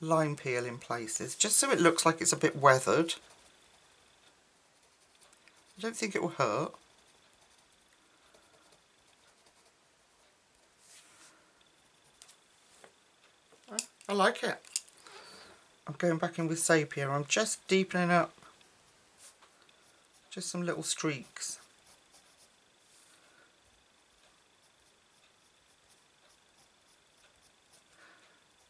lime peel in places, just so it looks like it's a bit weathered. I don't think it will hurt. I like it. I'm going back in with sepia. I'm just deepening up just some little streaks.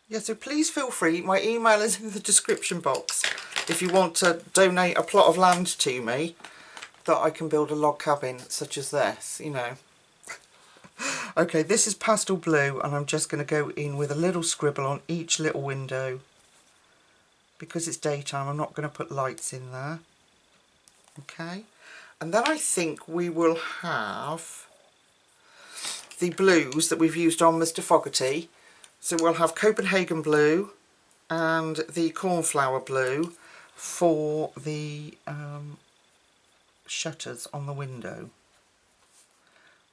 Yeah, so please feel free. My email is in the description box if you want to donate a plot of land to me that I can build a log cabin such as this, you know. Okay, this is pastel blue and I'm just going to go in with a little scribble on each little window. Because it's daytime, I'm not going to put lights in there. Okay, and then I think we will have the blues that we've used on Mr. Fogarty. So we'll have Copenhagen blue and the cornflower blue for the shutters on the window.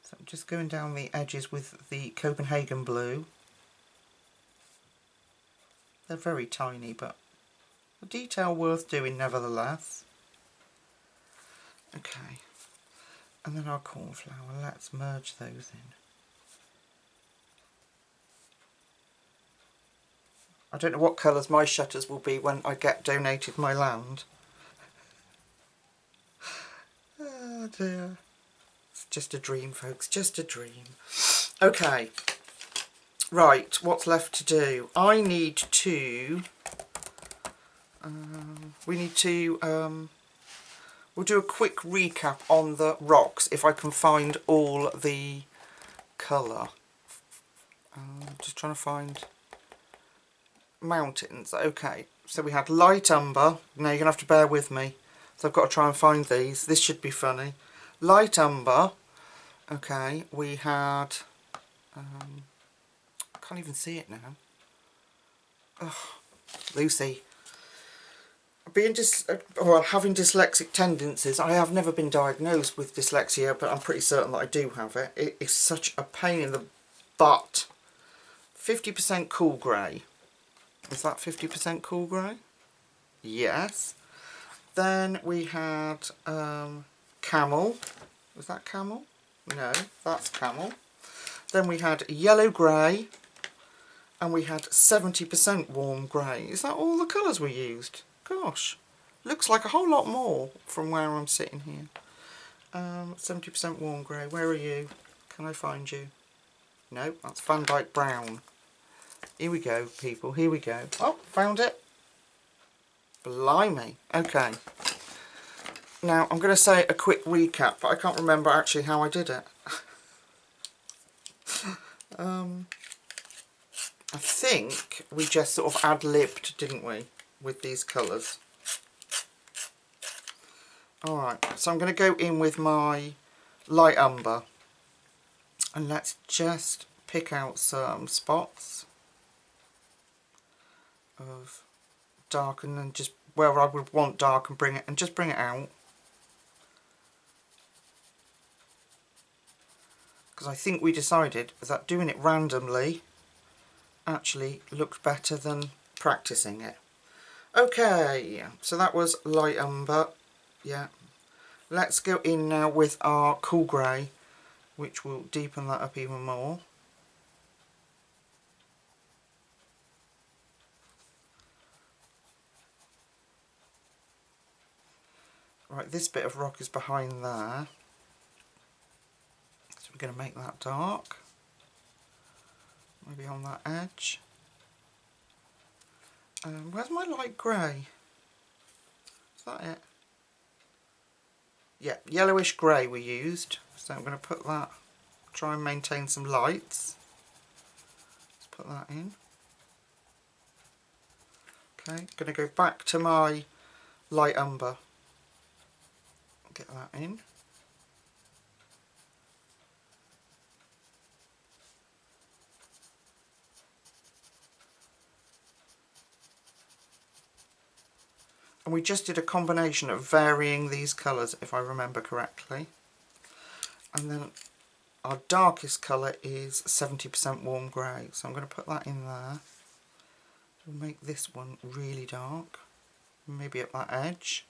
So I'm just going down the edges with the Copenhagen blue. They're very tiny, but a detail worth doing nevertheless. Okay, and then our cornflower, let's merge those in. I don't know what colours my shutters will be when I get donated my land. Oh dear. It's just a dream, folks, just a dream. Okay, right, what's left to do? I need to... we'll do a quick recap on the rocks if I can find all the colour. Just trying to find mountains. Okay, so we had light umber. Now you're going to have to bear with me. So I've got to try and find these. This should be funny. Light umber. Okay, we had... I can't even see it now. Ugh, Lucy. Having dyslexic tendencies, I have never been diagnosed with dyslexia, but I'm pretty certain that I do have it. It is such a pain in the butt. 50% cool grey. Is that 50% cool grey? Yes. Then we had camel. Was that camel? No, that's camel. Then we had yellow grey. And we had 70% warm grey. Is that all the colours we used? Gosh, Looks like a whole lot more from where I'm sitting here. 70% warm grey. Where are you? Can I find you? No, that's Van Dyke Brown. Here we go, people. Here we go. Oh, found it. Blimey. Okay. Now, I'm going to say a quick recap, but I can't remember actually how I did it. I think we just sort of ad-libbed, didn't we, with these colours. Alright, so I'm going to go in with my light umber. And let's just pick out some spots of dark, and then just where I would want dark and bring it out. Because I think we decided that doing it randomly actually looked better than practicing it. Okay, so that was light umber. Yeah. Let's go in now with our cool grey, which will deepen that up even more. Right, this bit of rock is behind there. So we're going to make that dark. Maybe on that edge. Where's my light grey? Is that it? Yeah, yellowish grey we used. So I'm going to put that, try and maintain some lights. Let's put that in. Okay, going to go back to my light umber. Get that in. And we just did a combination of varying these colours, if I remember correctly. And then our darkest colour is 70% warm grey, so I'm going to put that in there. We'll make this one really dark, maybe at that edge.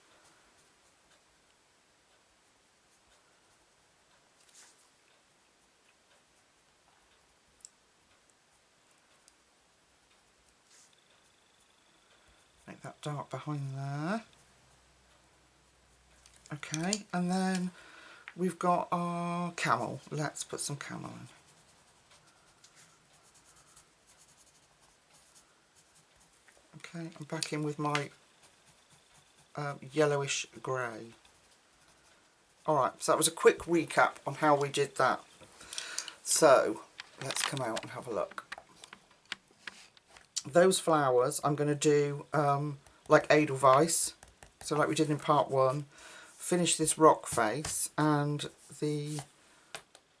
Make that dark behind there. Okay, and then we've got our camel. Let's put some camel in. Okay, I'm back in with my yellowish grey. Alright, so that was a quick recap on how we did that. So, let's come out and have a look. Those flowers I'm going to do like Edelweiss, so like we did in part 1. Finish this rock face and the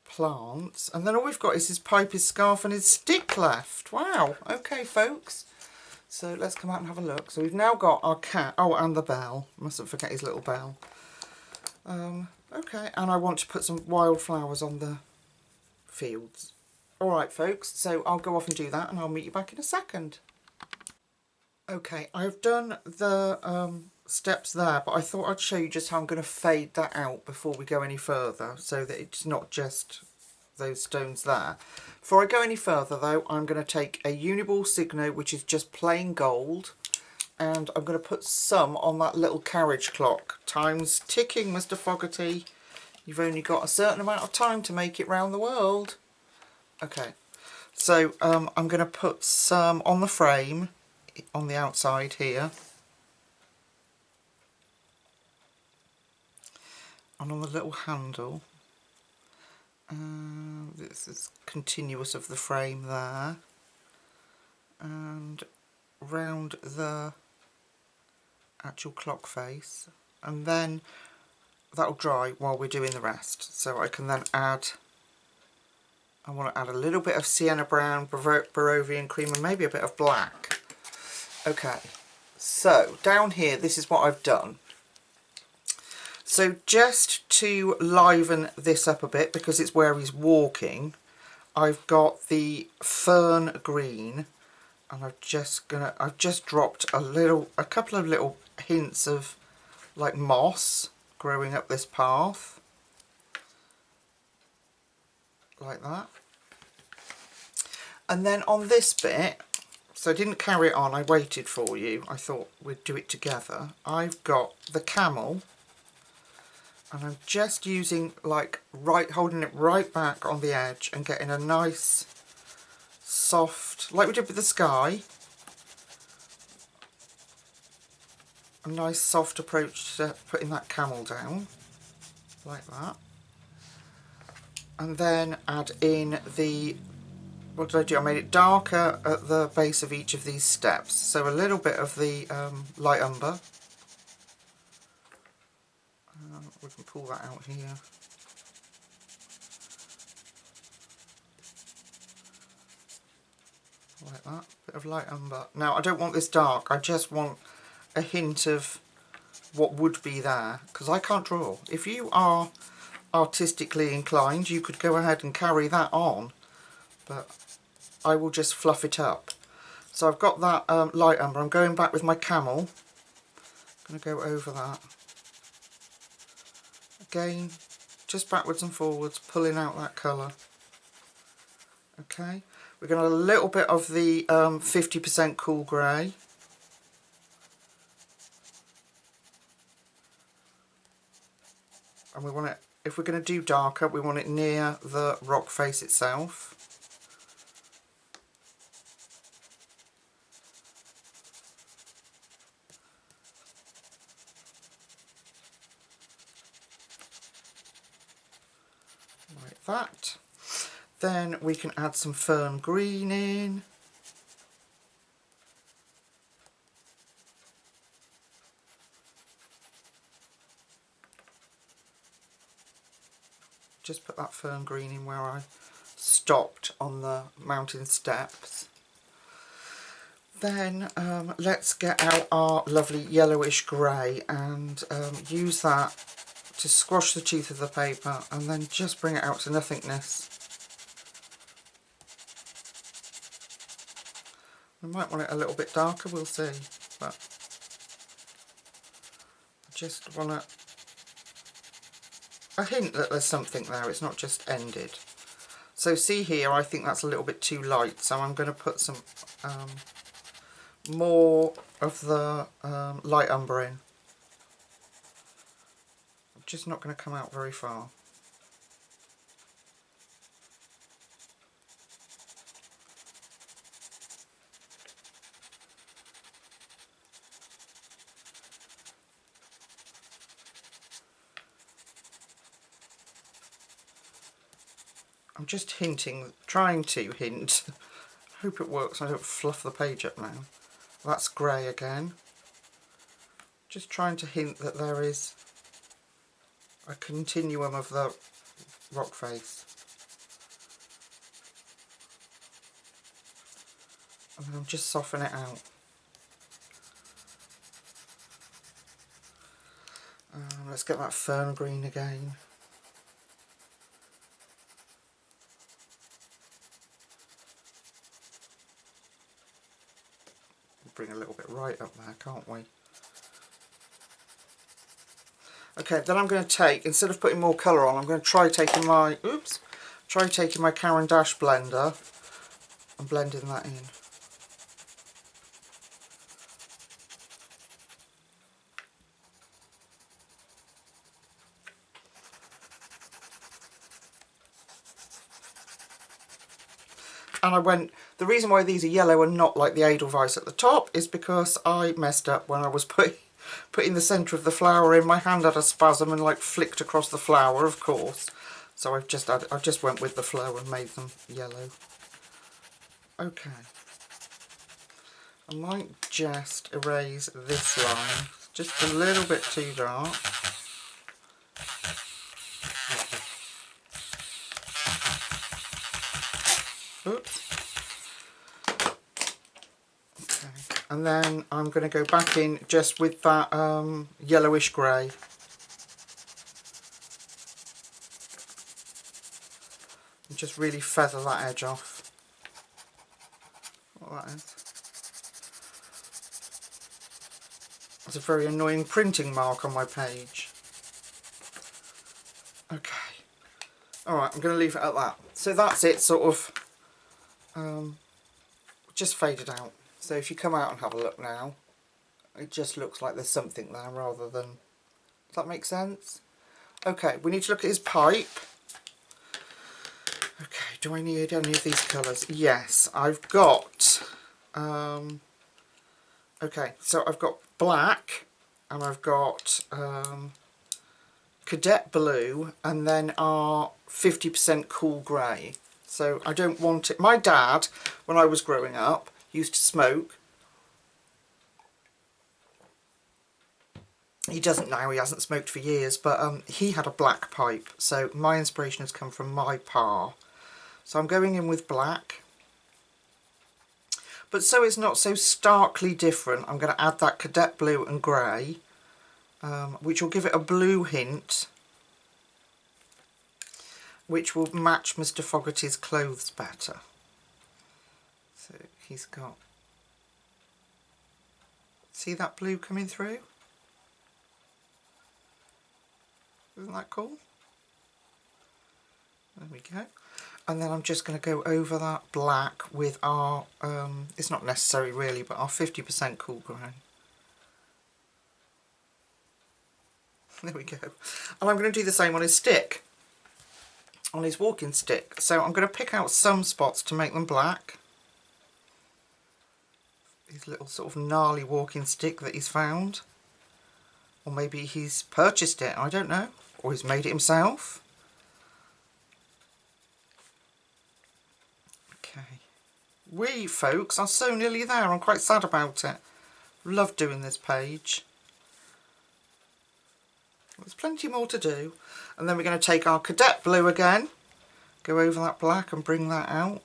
plants, and then all we've got is his pipe, his scarf and his stick left. Wow, okay folks, so let's come out and have a look. So we've now got our cat, oh, and the bell, mustn't forget his little bell. Okay, and I want to put some wildflowers on the fields. Alright folks, so I'll go off and do that and I'll meet you back in a second. Okay, I've done the steps there, but I thought I'd show you just how I'm going to fade that out before we go any further, so that it's not just those stones there. Before I go any further though, I'm going to take a Uniball Signo, which is just plain gold, and I'm going to put some on that little carriage clock. Time's ticking, Mr. Fogarty. You've only got a certain amount of time to make it round the world. Okay, so I'm going to put some on the frame, on the outside here, and on the little handle. This is continuous of the frame there, and round the actual clock face, and then that'll dry while we're doing the rest. So I can then add, I want to add a little bit of sienna brown, Barovian cream, and maybe a bit of black. Okay, so down here, this is what I've done. So just to liven this up a bit, because it's where he's walking, I've got the fern green, and I've just dropped a couple of little hints of like moss growing up this path, like that. And then on this bit, So I didn't carry it on, I waited for you. I thought we'd do it together. I've got the camel, and I'm just using, like, holding it right back on the edge and getting a nice soft, like we did with the sky, a nice soft approach to putting that camel down, like that. And then add in the, what did I do? I made it darker at the base of each of these steps. So a little bit of the light umber. We can pull that out here. Like that, bit of light umber. Now I don't want this dark, I just want a hint of what would be there, because I can't draw. If you are artistically inclined, you could go ahead and carry that on, but I will just fluff it up. So I've got that light umber. I'm going back with my camel. I'm going to go over that. Again, just backwards and forwards, pulling out that colour. Okay, we're going to a little bit of the 50% cool grey. And we want it, if we're going to do darker, we want it near the rock face itself. Like that. Then we can add some fern green in. Just put that fern green in where I stopped on the mountain steps. Then let's get out our lovely yellowish grey and use that to squash the teeth of the paper, and then just bring it out to nothingness. We might want it a little bit darker, we'll see, but I just want a hint that there's something there, it's not just ended. So see here, I think that's a little bit too light, so I'm going to put some more of the light umber in. Just not going to come out very far. I'm just hinting, trying to hint. Hope it works, I don't fluff the page up now. That's grey again. Just trying to hint that there is a continuum of the rock face. And then I'm just softening it out. Let's get that fern green again. Bring a little bit right up there, can't we? Okay, then I'm going to take, instead of putting more colour on, I'm going to try taking my, my Caran d'Ache blender and blending that in. And the reason why these are yellow and not like the Edelweiss at the top is because I messed up when I was putting the centre of the flower in. My hand had a spasm and like flicked across the flower, of course. So I just went with the flow and made them yellow. Okay. I might just erase this line, just a little bit too dark. Oops. Okay. And then I'm going to go back in just with that yellowish grey. And just really feather that edge off. What that is. It's a very annoying printing mark on my page. Okay. Alright, I'm going to leave it at that. So that's it, sort of just faded out. So if you come out and have a look now, it just looks like there's something there rather than... Does that make sense? Okay, we need to look at his pipe. Okay, do I need any of these colours? Yes, I've got... okay, so I've got black, and I've got cadet blue, and then our 50% cool grey. So I don't want it... My dad, when I was growing up, used to smoke. He doesn't now, he hasn't smoked for years, but he had a black pipe, so my inspiration has come from my pa. So I'm going in with black. But so it's not so starkly different, I'm going to add that cadet blue and grey, which will give it a blue hint, which will match Mr. Fogarty's clothes better. So he's got... See that blue coming through? Isn't that cool? There we go. And then I'm just going to go over that black with our, it's not necessary really, but our 50% cool grey. There we go. And I'm going to do the same on his stick, on his walking stick. So I'm going to pick out some spots to make them black. His little sort of gnarly walking stick that he's found. Or maybe he's purchased it, I don't know. Or he's made it himself. Okay. We, folks, are so nearly there. I'm quite sad about it. Love doing this page. There's plenty more to do. And then we're going to take our cadet blue again. Go over that black and bring that out.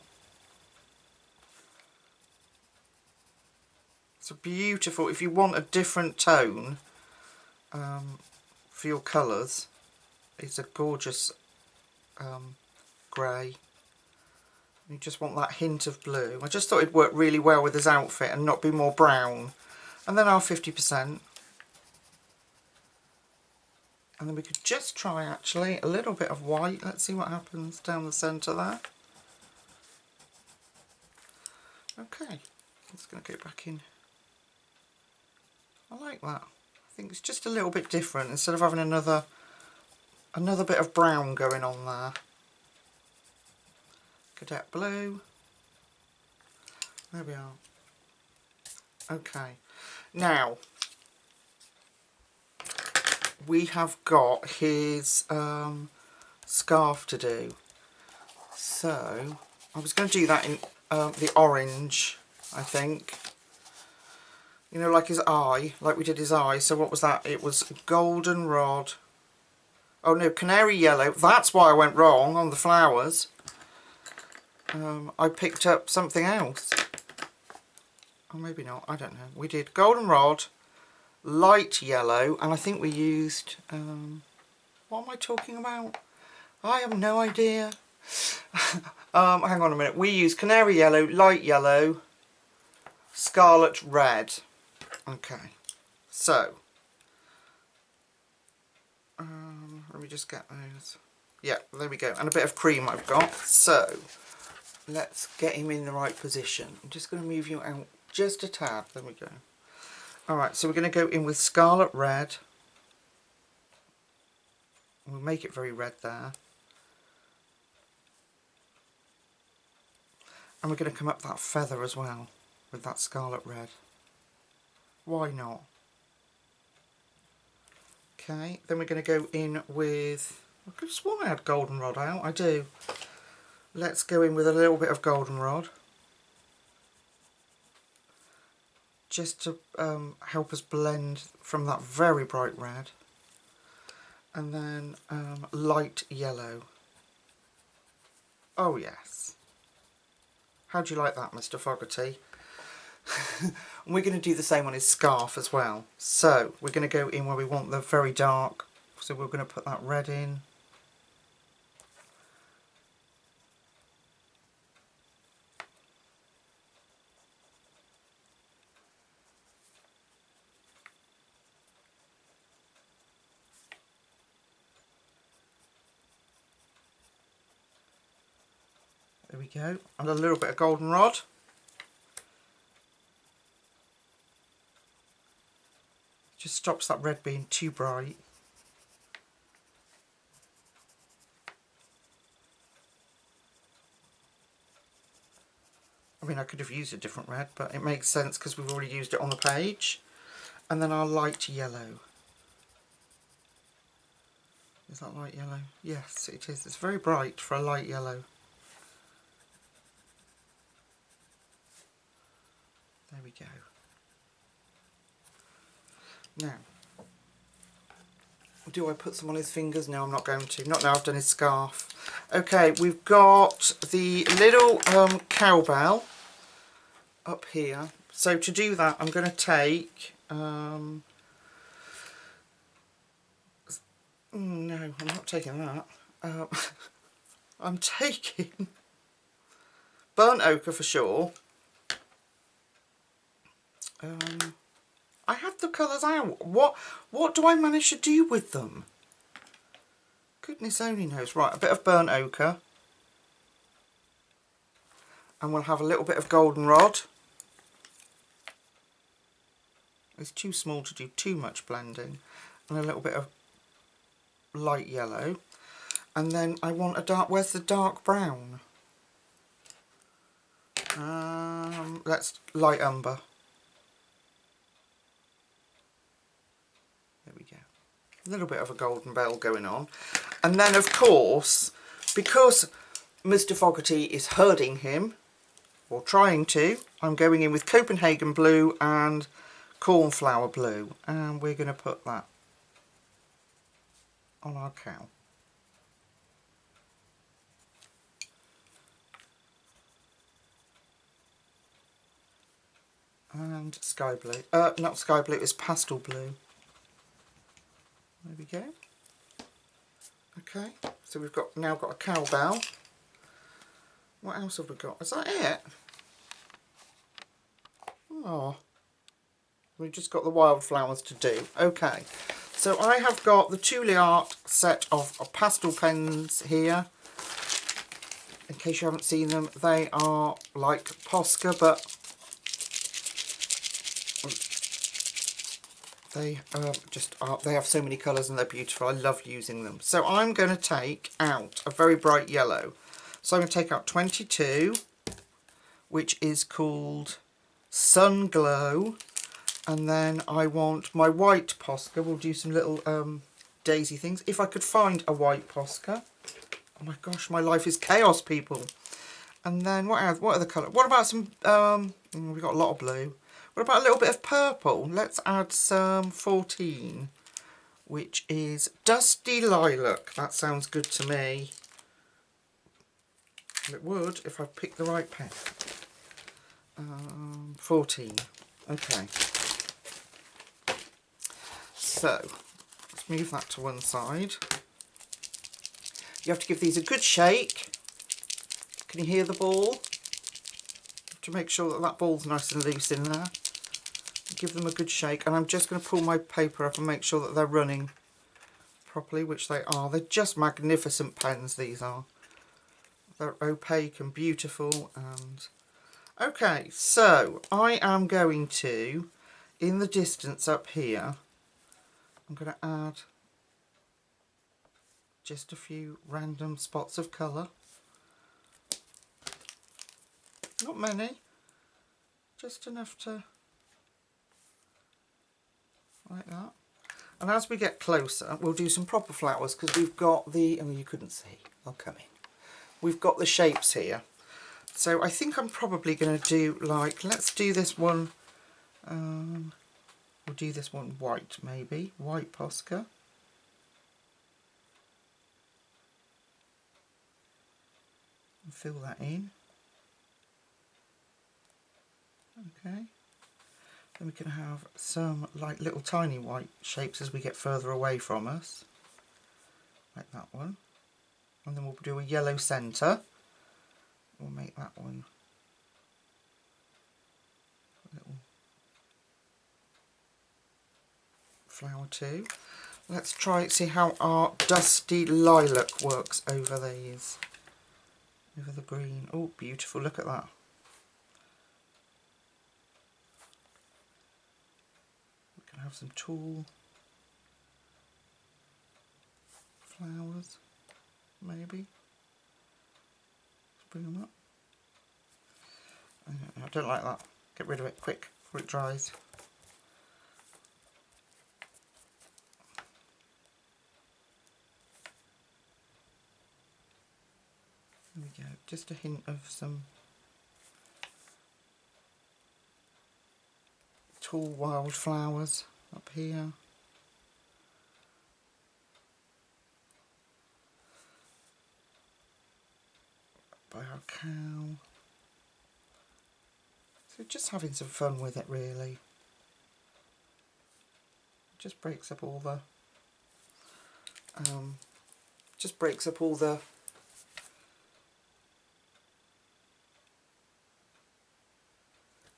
It's a beautiful, if you want a different tone for your colours, it's a gorgeous grey. You just want that hint of blue. I just thought it'd work really well with his outfit and not be more brown. And then our 50%. And then we could just try actually a little bit of white. Let's see what happens down the centre there. Okay, just going to go back in. I like that. I think it's just a little bit different instead of having another bit of brown going on there. Cadet blue. There we are. Okay. Now, we have got his scarf to do. So, I was going to do that in the orange, I think. You know, like his eye, like we did his eye. So what was that? It was goldenrod. Oh no, canary yellow. That's why I went wrong on the flowers. I picked up something else. Or maybe not, I don't know. We did goldenrod, light yellow, and I think we used... what am I talking about? I have no idea. Hang on a minute. We used canary yellow, light yellow, scarlet red. Okay, so... let me just get those. Yeah, there we go. And a bit of cream I've got. So, let's get him in the right position. I'm just going to move you out just a tad. There we go. Alright, so we're going to go in with scarlet red. We'll make it very red there. And we're going to come up that feather as well with that scarlet red. Why not? Okay, then we're going to go in with... I could have sworn I had goldenrod out. I do. Let's go in with a little bit of goldenrod. Just to help us blend from that very bright red. And then light yellow. Oh yes. How do you like that, Mr. Fogarty? And we're going to do the same on his scarf as well. So we're going to go in where we want the very dark. So we're going to put that red in. There we go. And a little bit of goldenrod. Just stops that red being too bright. I mean, I could have used a different red, but it makes sense because we've already used it on the page. And then our light yellow. Is that light yellow? Yes, it is. It's very bright for a light yellow. There we go. Now, do I put some on his fingers? No, I'm not going to. Not now I've done his scarf. Okay, we've got the little cowbell up here. So to do that, I'm going to take... no, I'm not taking that. I'm taking burnt ochre for sure. I have the colours out. What do I manage to do with them? Goodness only knows. Right, a bit of burnt ochre. And we'll have a little bit of goldenrod. It's too small to do too much blending. And a little bit of light yellow. And then I want a dark... Where's the dark brown? Let's light umber. There we go. A little bit of a golden bell going on. And then, of course, because Mr. Fogarty is herding him, or trying to, I'm going in with Copenhagen blue and cornflower blue. And we're going to put that on our cow. And sky blue. Not sky blue, it's pastel blue. There we go. Okay, so we've now got a cowbell. What else have we got? Is that it? Oh, we've just got the wildflowers to do. Okay, so I have got the Art set of pastel pens here. In case you haven't seen them, they are like Posca, but they they have so many colours and they're beautiful. I love using them. So I'm going to take out a very bright yellow. So I'm going to take out 22, which is called Sun Glow. And then I want my white Posca. We'll do some little daisy things. If I could find a white Posca. Oh my gosh, my life is chaos, people. And then what else? What other colour? What about some... we've got a lot of blue. What about a little bit of purple? Let's add some 14, which is Dusty Lilac. That sounds good to me. It would if I picked the right pen. 14. Okay. So, let's move that to one side. You have to give these a good shake. Can you hear the ball? To make sure that that ball's nice and loose in there. Give them a good shake, and I'm just going to pull my paper up and make sure that they're running properly, which they are. They're just magnificent pens, these are. They're opaque and beautiful. And okay, so I am going to, in the distance up here, I'm going to add just a few random spots of colour. Not many, just enough to, like that. And as we get closer, we'll do some proper flowers, because we've got the, oh, you couldn't see, I'll come in. We've got the shapes here. So I think I'm probably going to do, like, let's do this one, we'll do this one white maybe, white Posca. And fill that in. Okay. Then we can have some like little tiny white shapes as we get further away from us. Like that one. And then we'll do a yellow centre. We'll make that one a little flower too. Let's try see how our Dusty Lilac works over these. Over the green. Oh, beautiful, look at that. I have some tall flowers, maybe. Let's bring them up. I don't like that. Get rid of it quick before it dries. There we go. Just a hint of some tall wildflowers up here. By our cow. So just having some fun with it, really. Just breaks up all the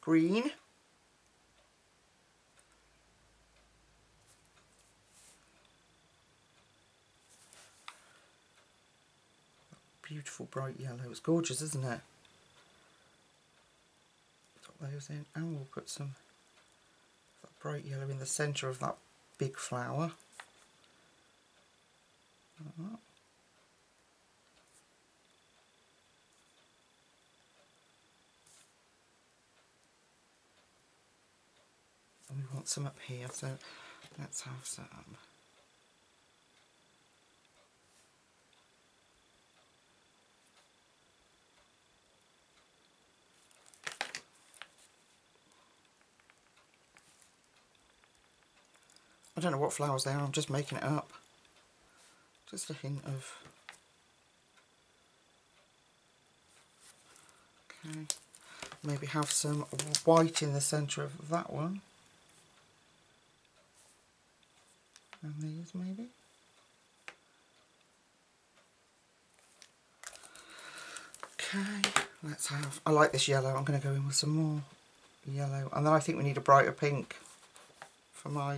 green. Beautiful bright yellow. It's gorgeous, isn't it? Put those in, and we'll put some of that bright yellow in the centre of that big flower. Like that. And we want some up here, so let's have some. I don't know what flowers they are, I'm just making it up. Just a hint of... Okay, maybe have some white in the centre of that one. And these maybe. Okay, let's have... I like this yellow, I'm going to go in with some more yellow. And then I think we need a brighter pink for my...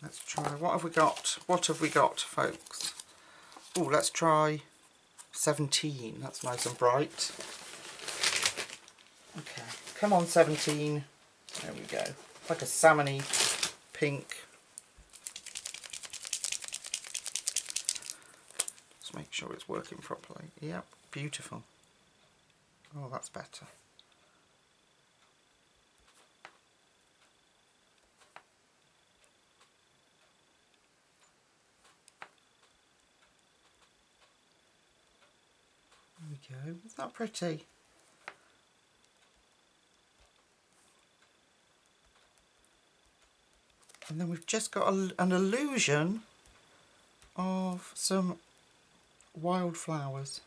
Let's try, what have we got? What have we got, folks? Oh, let's try 17. That's nice and bright. Okay, come on 17. There we go. Like a salmony pink. Let's make sure it's working properly. Yep, beautiful. Oh, that's better. There we go. Isn't that pretty? And then we've just got an illusion of some wildflowers.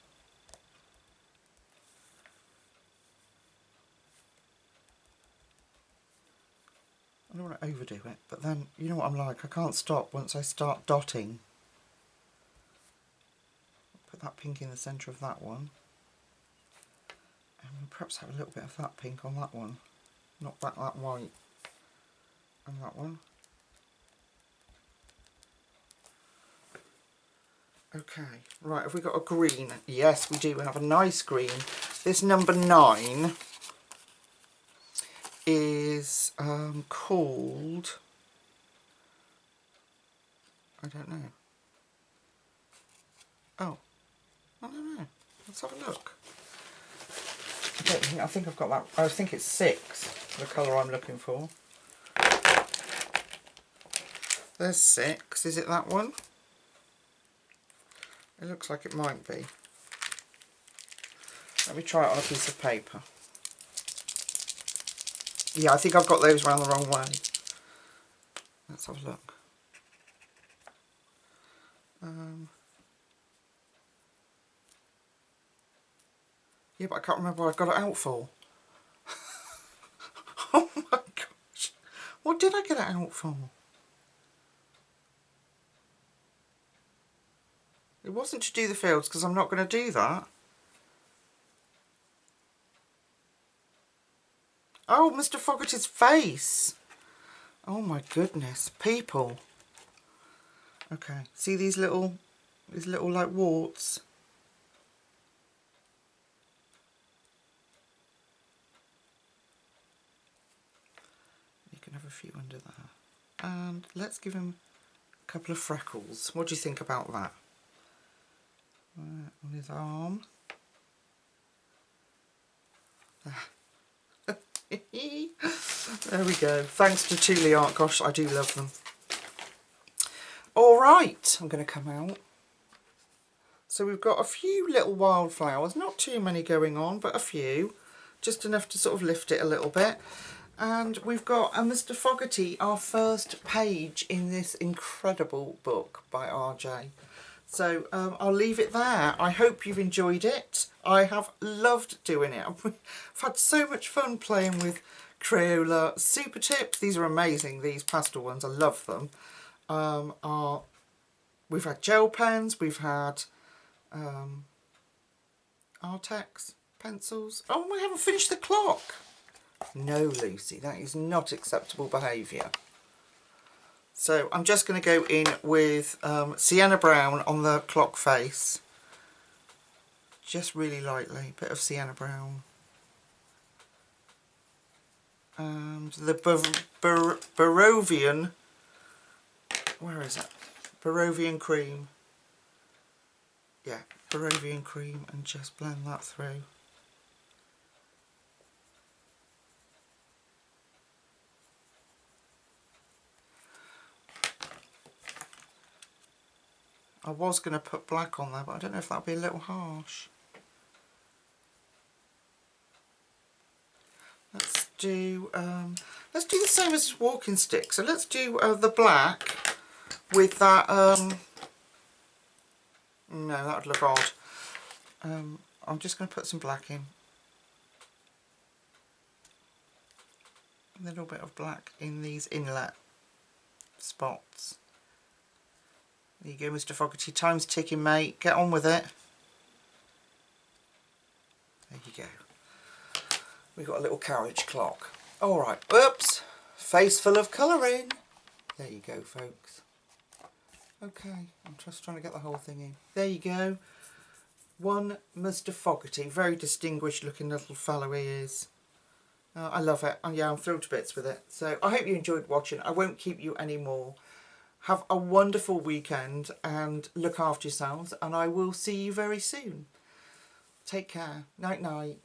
I don't want to overdo it, but then you know what I'm like, I can't stop once I start dotting. Put that pink in the centre of that one. And we'll perhaps have a little bit of that pink on that one. Not that white. And that one. Okay, right, have we got a green? Yes, we do. We have a nice green. This number 9 is called... I don't know. Oh, I don't know. Let's have a look. I think I've got that. I think it's 6, the colour I'm looking for. There's 6. Is it that one? It looks like it might be. Let me try it on a piece of paper. Yeah, I think I've got those round the wrong way. Let's have a look. Yeah, but I can't remember what I got it out for. Oh my gosh. What did I get it out for? It wasn't to do the fields, because I'm not going to do that. Oh, Mr. Fogarty's face. Oh my goodness, people. Okay, see these little like warts? a few under there. And let's give him a couple of freckles. What do you think about that? Right, on his arm. There we go. Thanks to Thule Art. Gosh, I do love them. Alright, I'm going to come out. So we've got a few little wildflowers. Not too many going on, but a few. Just enough to sort of lift it a little bit. And we've got a Mr. Fogarty, our first page in this incredible book by RJ. So I'll leave it there. I hope you've enjoyed it. I have loved doing it. I've had so much fun playing with Crayola Super Tips. These are amazing, these pastel ones. I love them. We've had gel pens. We've had Arrtx pencils. Oh, we haven't finished the clock. No, Lucy, that is not acceptable behaviour. So I'm just going to go in with sienna brown on the clock face. Just really lightly, bit of sienna brown. And the Barovian, where is it? Barovian cream. Yeah, Barovian cream, and just blend that through. I was going to put black on there, but I don't know if that'll be a little harsh. Let's do the same as walking stick. So let's do the black with that. No, that would look odd. I'm just going to put some black in. A little bit of black in these inlet spots. There you go, Mr. Fogarty. Time's ticking, mate. Get on with it. There you go. We've got a little carriage clock. Alright, oops. Face full of colouring. There you go, folks. Okay, I'm just trying to get the whole thing in. There you go. One Mr. Fogarty. Very distinguished looking little fellow he is. I love it. And yeah, I'm thrilled to bits with it. So I hope you enjoyed watching. I won't keep you anymore. Have a wonderful weekend and look after yourselves, and I will see you very soon. Take care. Night night.